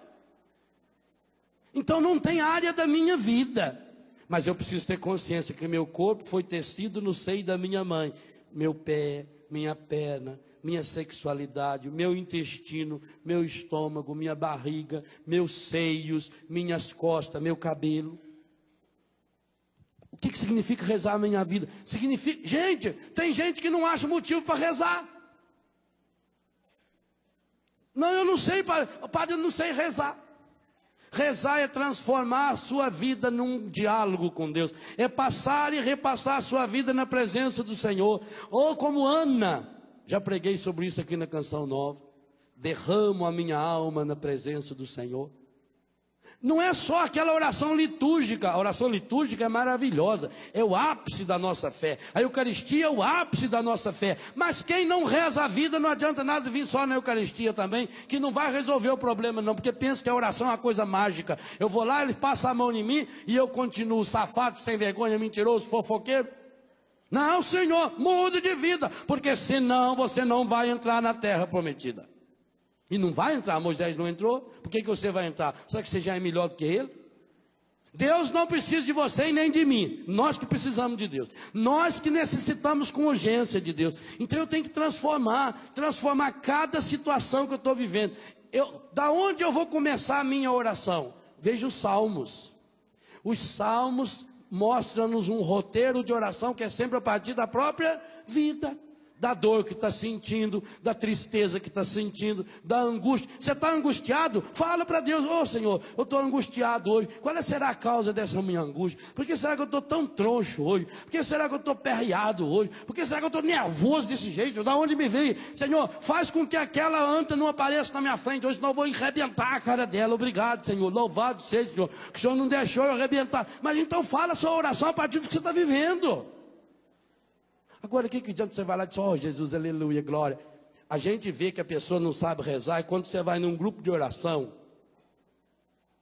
Então não tem área da minha vida. Mas eu preciso ter consciência que meu corpo foi tecido no seio da minha mãe. Meu pé, minha perna, minha sexualidade, meu intestino, meu estômago, minha barriga, meus seios, minhas costas, meu cabelo. O que significa rezar a minha vida? Significa, gente, tem gente que não acha motivo para rezar. Não, eu não sei, padre, eu não sei rezar. Rezar é transformar a sua vida num diálogo com Deus. É passar e repassar a sua vida na presença do Senhor. Ou como Ana, já preguei sobre isso aqui na Canção Nova. Derramo a minha alma na presença do Senhor. Não é só aquela oração litúrgica. A oração litúrgica é maravilhosa. É o ápice da nossa fé. A Eucaristia é o ápice da nossa fé. Mas quem não reza a vida, não adianta nada vir só na Eucaristia também, que não vai resolver o problema não. Porque pensa que a oração é uma coisa mágica. Eu vou lá, ele passa a mão em mim e eu continuo safado, sem vergonha, mentiroso, fofoqueiro. Não, Senhor, mude de vida. Porque senão você não vai entrar na terra prometida. E não vai entrar, Moisés não entrou, por que você vai entrar? Será que você já é melhor do que ele? Deus não precisa de você e nem de mim. Nós que precisamos de Deus. Nós que necessitamos com urgência de Deus. Então eu tenho que transformar cada situação que eu estou vivendo. Da onde eu vou começar a minha oração? Veja os Salmos. Os Salmos mostram-nos um roteiro de oração que é sempre a partir da própria vida. Da dor que está sentindo, da tristeza que está sentindo, da angústia. Você está angustiado? Fala para Deus: ô Senhor, eu estou angustiado hoje. Qual será a causa dessa minha angústia? Por que será que eu estou tão troncho hoje? Por que será que eu estou perreado hoje? Por que será que eu estou nervoso desse jeito? Da onde me veio? Senhor, faz com que aquela anta não apareça na minha frente hoje, senão eu vou arrebentar a cara dela. Obrigado, Senhor, louvado seja, Senhor, que o Senhor não deixou eu arrebentar. Mas então fala a sua oração a partir do que você está vivendo. Agora, o que adianta você vai lá e diz: oh Jesus, aleluia, glória. A gente vê que a pessoa não sabe rezar, e quando você vai num grupo de oração,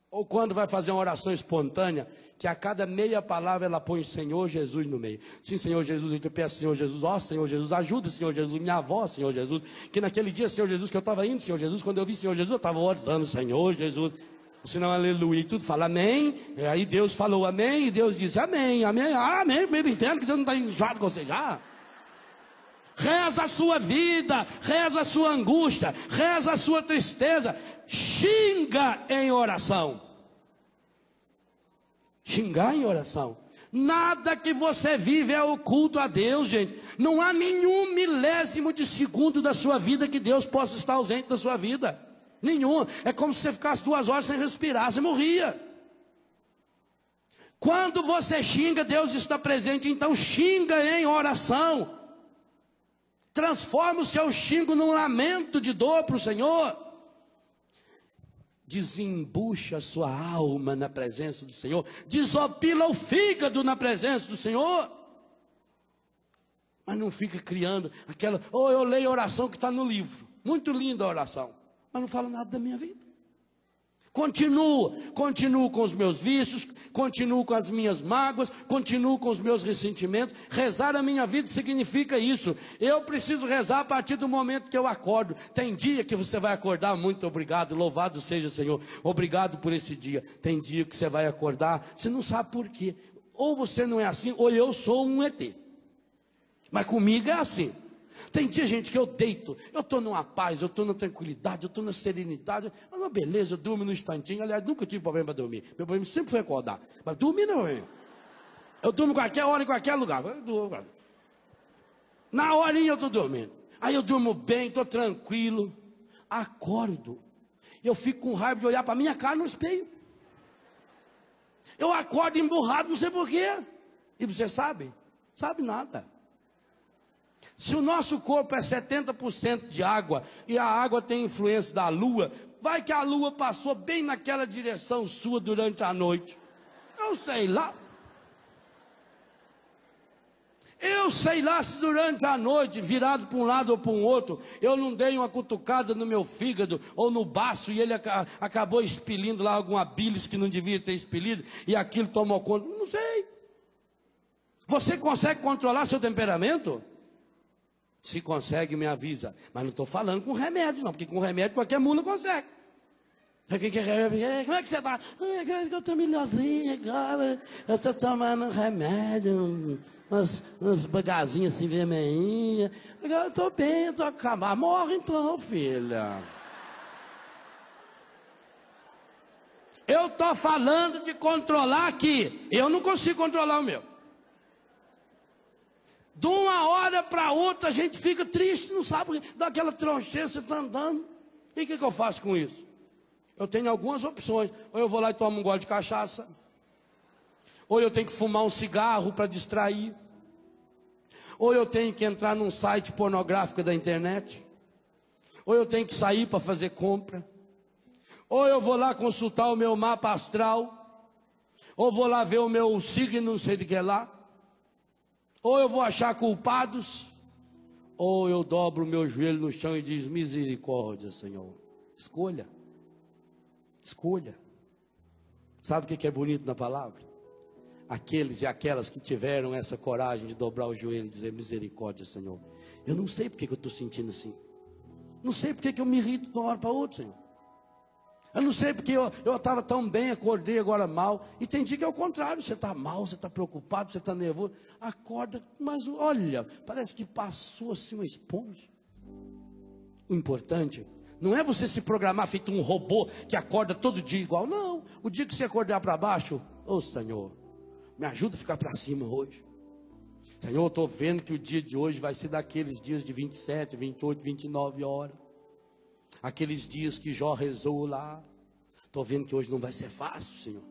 ou quando vai fazer uma oração espontânea, que a cada meia palavra ela põe Senhor Jesus no meio. Sim, Senhor Jesus, eu te peço, Senhor Jesus, ó Senhor Jesus, ajuda, Senhor Jesus, minha avó, Senhor Jesus, que naquele dia, Senhor Jesus, que eu estava indo, Senhor Jesus, quando eu vi Senhor Jesus, eu estava orando, Senhor Jesus. O sinal aleluia, e tudo fala amém. E aí Deus falou amém, e Deus disse amém, amém, amém, meio inferno, que Deus não está enjoado com você já. Reza a sua vida, reza a sua angústia, reza a sua tristeza, xinga em oração. Xingar em oração. Nada que você vive é oculto a Deus, gente. Não há nenhum milésimo de segundo da sua vida que Deus possa estar ausente da sua vida. Nenhum. É como se você ficasse 2 horas sem respirar, você morria. Quando você xinga, Deus está presente, então xinga em oração. Transforma o seu xingo num lamento de dor para o Senhor. Desembucha a sua alma na presença do Senhor. Desopila o fígado na presença do Senhor. Mas não fica criando aquela... eu leio a oração que está no livro. Muito linda a oração. Mas não fala nada da minha vida. Continuo com os meus vícios, continuo com as minhas mágoas, continuo com os meus ressentimentos. Rezar a minha vida significa isso. Eu preciso rezar a partir do momento que eu acordo. Tem dia que você vai acordar, muito obrigado, louvado seja o Senhor, obrigado por esse dia. Tem dia que você vai acordar, você não sabe por quê. Ou você não é assim, ou eu sou um ET. Mas comigo é assim. Tem dia, gente, que eu deito, eu estou numa paz, eu estou na tranquilidade, eu estou na serenidade, mas uma beleza, eu durmo num instantinho. Aliás, nunca tive problema para dormir. Meu problema sempre foi acordar, mas dormir não é. Eu durmo qualquer hora, em qualquer lugar. Na horinha eu estou dormindo. Aí eu durmo bem, estou tranquilo. Acordo, eu fico com raiva de olhar para a minha cara no espelho. Eu acordo emburrado, não sei porquê. E você sabe? Sabe nada. Se o nosso corpo é 70% de água, e a água tem influência da lua, vai que a lua passou bem naquela direção sua durante a noite. Eu sei lá. Eu sei lá se durante a noite, virado para um lado ou para um outro, eu não dei uma cutucada no meu fígado ou no baço e ele acabou expelindo lá alguma bilis que não devia ter expelido e aquilo tomou conta. Não sei. Você consegue controlar seu temperamento? Se consegue, me avisa. Mas não estou falando com remédio, não. Porque com remédio qualquer mula consegue. Como é que você está? Eu estou melhorzinho agora. Eu estou tomando remédio, umas bagazinhas assim vermelhinhas. Agora eu estou bem, eu estou acabado. Morre então, filha. Eu estou falando de controlar aqui. Eu não consigo controlar o meu. De uma hora para outra a gente fica triste, não sabe, dá aquela troncheira, você está andando. E o que eu faço com isso? Eu tenho algumas opções. Ou eu vou lá e tomo um gole de cachaça. Ou eu tenho que fumar um cigarro para distrair. Ou eu tenho que entrar num site pornográfico da internet. Ou eu tenho que sair para fazer compra. Ou eu vou lá consultar o meu mapa astral. Ou vou lá ver o meu signo, não sei de que lá. Ou eu vou achar culpados, ou eu dobro o meu joelho no chão e diz: misericórdia, Senhor. Escolha. Escolha. Sabe o que é bonito na palavra? Aqueles e aquelas que tiveram essa coragem de dobrar o joelho e dizer: misericórdia, Senhor. Eu não sei porque eu estou sentindo assim. Não sei porque eu me irrito de uma hora para outra, Senhor. Eu não sei porque eu estava tão bem, acordei agora mal. E tem dia que é o contrário, você está mal, você está preocupado, você está nervoso. Acorda, mas olha, parece que passou assim uma esponja. O importante não é você se programar feito um robô que acorda todo dia igual. Não, o dia que você acordar para baixo, ô Senhor, me ajuda a ficar para cima hoje. Senhor, eu estou vendo que o dia de hoje vai ser daqueles dias de 27, 28, 29 horas. Aqueles dias que Jó rezou lá. Estou vendo que hoje não vai ser fácil, Senhor.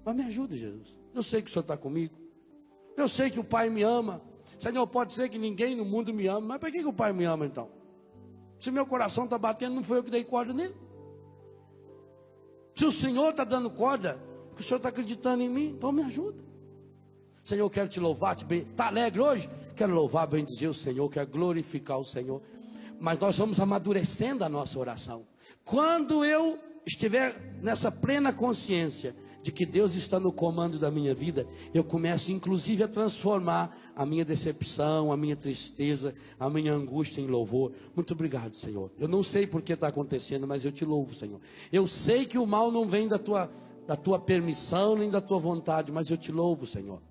Mas me ajuda, Jesus. Eu sei que o Senhor está comigo. Eu sei que o Pai me ama. Senhor, pode ser que ninguém no mundo me ama. Mas por que o Pai me ama então? Se meu coração está batendo, não foi eu que dei corda nele. Se o Senhor está dando corda, o Senhor está acreditando em mim, então me ajuda. Senhor, eu quero te louvar, está alegre hoje? Quero louvar, bendizer o Senhor, quero glorificar o Senhor. Mas nós vamos amadurecendo a nossa oração. Quando eu estiver nessa plena consciência de que Deus está no comando da minha vida, eu começo inclusive a transformar a minha decepção, a minha tristeza, a minha angústia em louvor. Muito obrigado, Senhor. Eu não sei por que está acontecendo, mas eu te louvo, Senhor. Eu sei que o mal não vem da tua permissão, nem da tua vontade, mas eu te louvo, Senhor.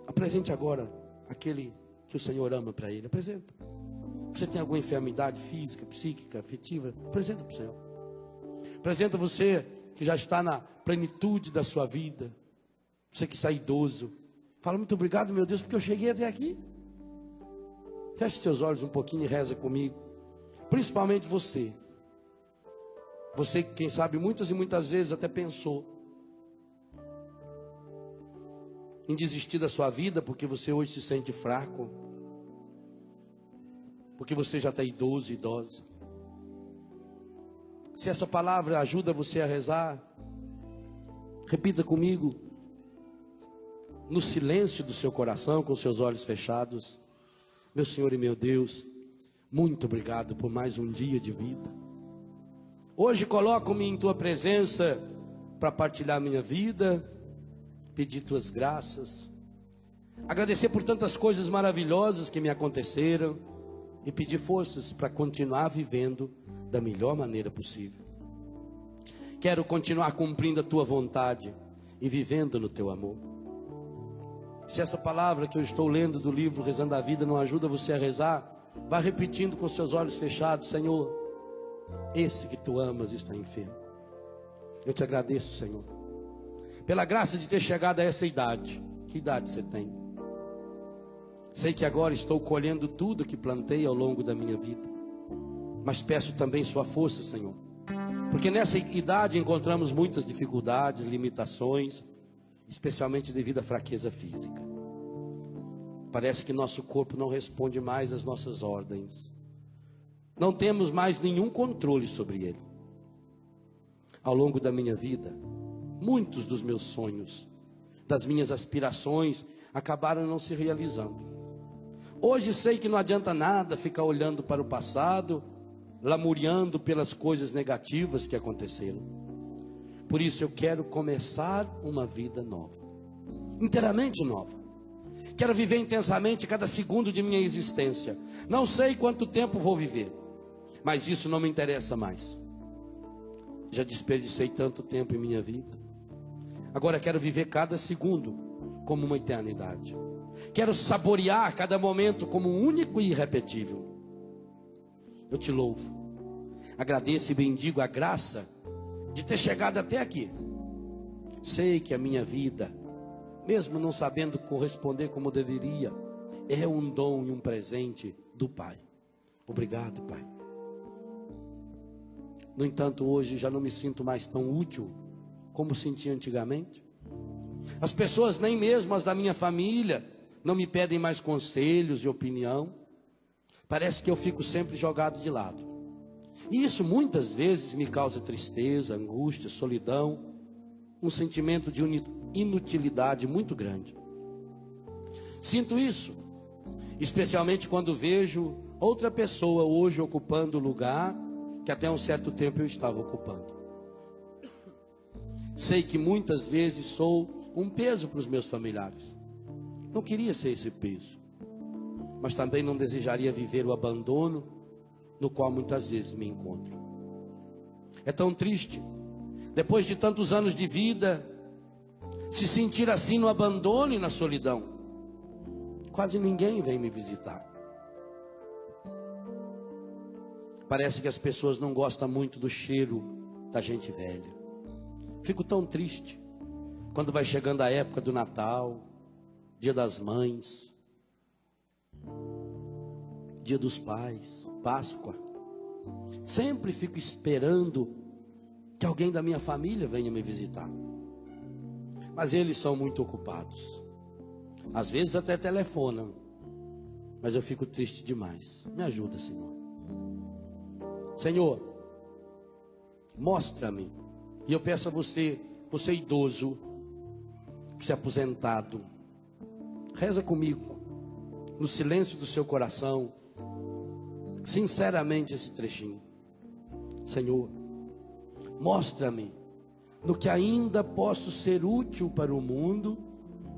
Apresente agora aquele que o Senhor ama para ele. Apresenta. Você tem alguma enfermidade física, psíquica, afetiva? Apresenta para o Senhor. Apresenta você que já está na plenitude da sua vida. Você que está idoso. Fala, muito obrigado, meu Deus, porque eu cheguei até aqui. Feche seus olhos um pouquinho e reza comigo. Principalmente você. Você que, quem sabe, muitas e muitas vezes até pensou em desistir da sua vida porque você hoje se sente fraco. Porque você já está idoso, idosa. Se essa palavra ajuda você a rezar, repita comigo, no silêncio do seu coração, com seus olhos fechados. Meu Senhor e meu Deus, muito obrigado por mais um dia de vida. Hoje coloco-me em tua presença para partilhar minha vida, pedir tuas graças, agradecer por tantas coisas maravilhosas que me aconteceram e pedir forças para continuar vivendo da melhor maneira possível. Quero continuar cumprindo a tua vontade e vivendo no teu amor. Se essa palavra que eu estou lendo do livro Rezando a Vida não ajuda você a rezar, vá repetindo com seus olhos fechados: Senhor, esse que tu amas está enfermo. Eu te agradeço, Senhor, pela graça de ter chegado a essa idade. Que idade você tem? Sei que agora estou colhendo tudo que plantei ao longo da minha vida, mas peço também sua força, Senhor, porque nessa idade encontramos muitas dificuldades, limitações, especialmente devido à fraqueza física. Parece que nosso corpo não responde mais às nossas ordens. Não temos mais nenhum controle sobre ele. Ao longo da minha vida, muitos dos meus sonhos, das minhas aspirações, acabaram não se realizando. Hoje sei que não adianta nada ficar olhando para o passado, lamuriando pelas coisas negativas que aconteceram. Por isso eu quero começar uma vida nova, inteiramente nova. Quero viver intensamente cada segundo de minha existência. Não sei quanto tempo vou viver, mas isso não me interessa mais. Já desperdicei tanto tempo em minha vida. Agora quero viver cada segundo como uma eternidade. Quero saborear cada momento como único e irrepetível. Eu te louvo, agradeço e bendigo a graça de ter chegado até aqui. Sei que a minha vida, mesmo não sabendo corresponder como deveria, é um dom e um presente do Pai. Obrigado, Pai. No entanto, hoje já não me sinto mais tão útil como sentia antigamente. As pessoas, nem mesmo as da minha família, não me pedem mais conselhos e opinião. Parece que eu fico sempre jogado de lado. E isso muitas vezes me causa tristeza, angústia, solidão, um sentimento de inutilidade muito grande. Sinto isso, especialmente quando vejo outra pessoa hoje ocupando o lugar que até um certo tempo eu estava ocupando. Sei que muitas vezes sou um peso para os meus familiares. Não queria ser esse peso, mas também não desejaria viver o abandono no qual muitas vezes me encontro. É tão triste, depois de tantos anos de vida, se sentir assim no abandono e na solidão. Quase ninguém vem me visitar. Parece que as pessoas não gostam muito do cheiro da gente velha. Fico tão triste quando vai chegando a época do Natal, Dia das Mães, Dia dos Pais, Páscoa. Sempre fico esperando que alguém da minha família venha me visitar. Mas eles são muito ocupados. Às vezes até telefonam. Mas eu fico triste demais. Me ajuda, Senhor. Senhor, mostra-me. E eu peço a você idoso, você aposentado, reza comigo, no silêncio do seu coração, sinceramente esse trechinho. Senhor, mostra-me no que ainda posso ser útil para o mundo,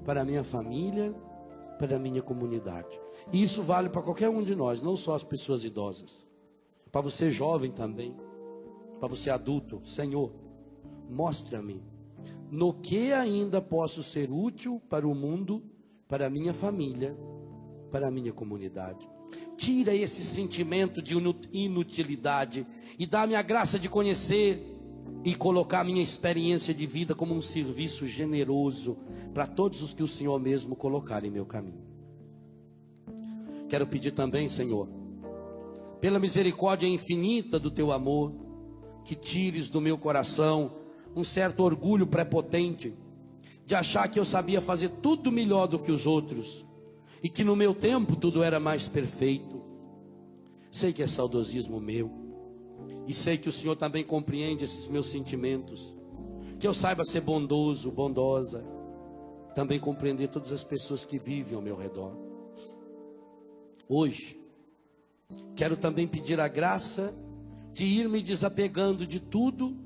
para a minha família, para a minha comunidade. E isso vale para qualquer um de nós, não só as pessoas idosas. Para você jovem também, para você adulto. Senhor, mostra-me no que ainda posso ser útil para o mundo, para a minha família, para a minha comunidade. Tira esse sentimento de inutilidade e dá-me a graça de conhecer e colocar a minha experiência de vida como um serviço generoso para todos os que o Senhor mesmo colocar em meu caminho. Quero pedir também, Senhor, pela misericórdia infinita do teu amor, que tires do meu coração um certo orgulho prepotente de achar que eu sabia fazer tudo melhor do que os outros e que no meu tempo tudo era mais perfeito. Sei que é saudosismo meu e sei que o Senhor também compreende esses meus sentimentos, que eu saiba ser bondoso, bondosa, também compreender todas as pessoas que vivem ao meu redor. Hoje quero também pedir a graça de ir me desapegando de tudo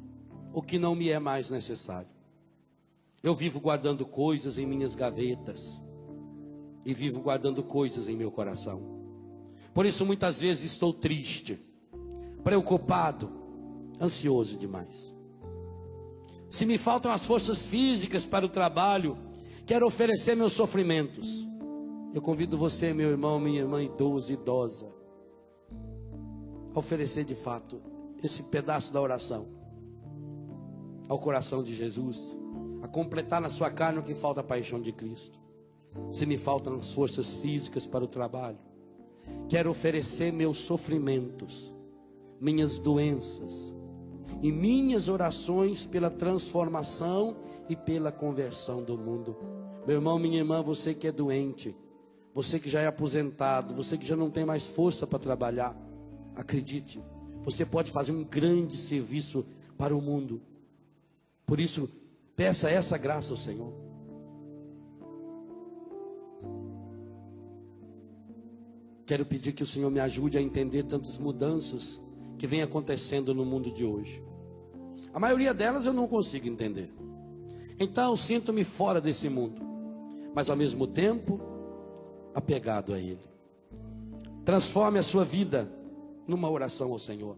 o que não me é mais necessário. Eu vivo guardando coisas em minhas gavetas e vivo guardando coisas em meu coração. Por isso muitas vezes estou triste, preocupado, ansioso demais. Se me faltam as forças físicas para o trabalho, quero oferecer meus sofrimentos. Eu convido você, meu irmão, minha irmã idoso, idosa, a oferecer de fato esse pedaço da oração ao coração de Jesus, a completar na sua carne o que falta a paixão de Cristo. Se me faltam as forças físicas para o trabalho, quero oferecer meus sofrimentos, minhas doenças e minhas orações pela transformação e pela conversão do mundo. Meu irmão, minha irmã, você que é doente, você que já é aposentado, você que já não tem mais força para trabalhar, acredite, você pode fazer um grande serviço para o mundo. Por isso, peça essa graça ao Senhor. Quero pedir que o Senhor me ajude a entender tantas mudanças que vem acontecendo no mundo de hoje. A maioria delas eu não consigo entender. Então sinto-me fora desse mundo, mas ao mesmo tempo apegado a Ele. Transforme a sua vida numa oração ao Senhor.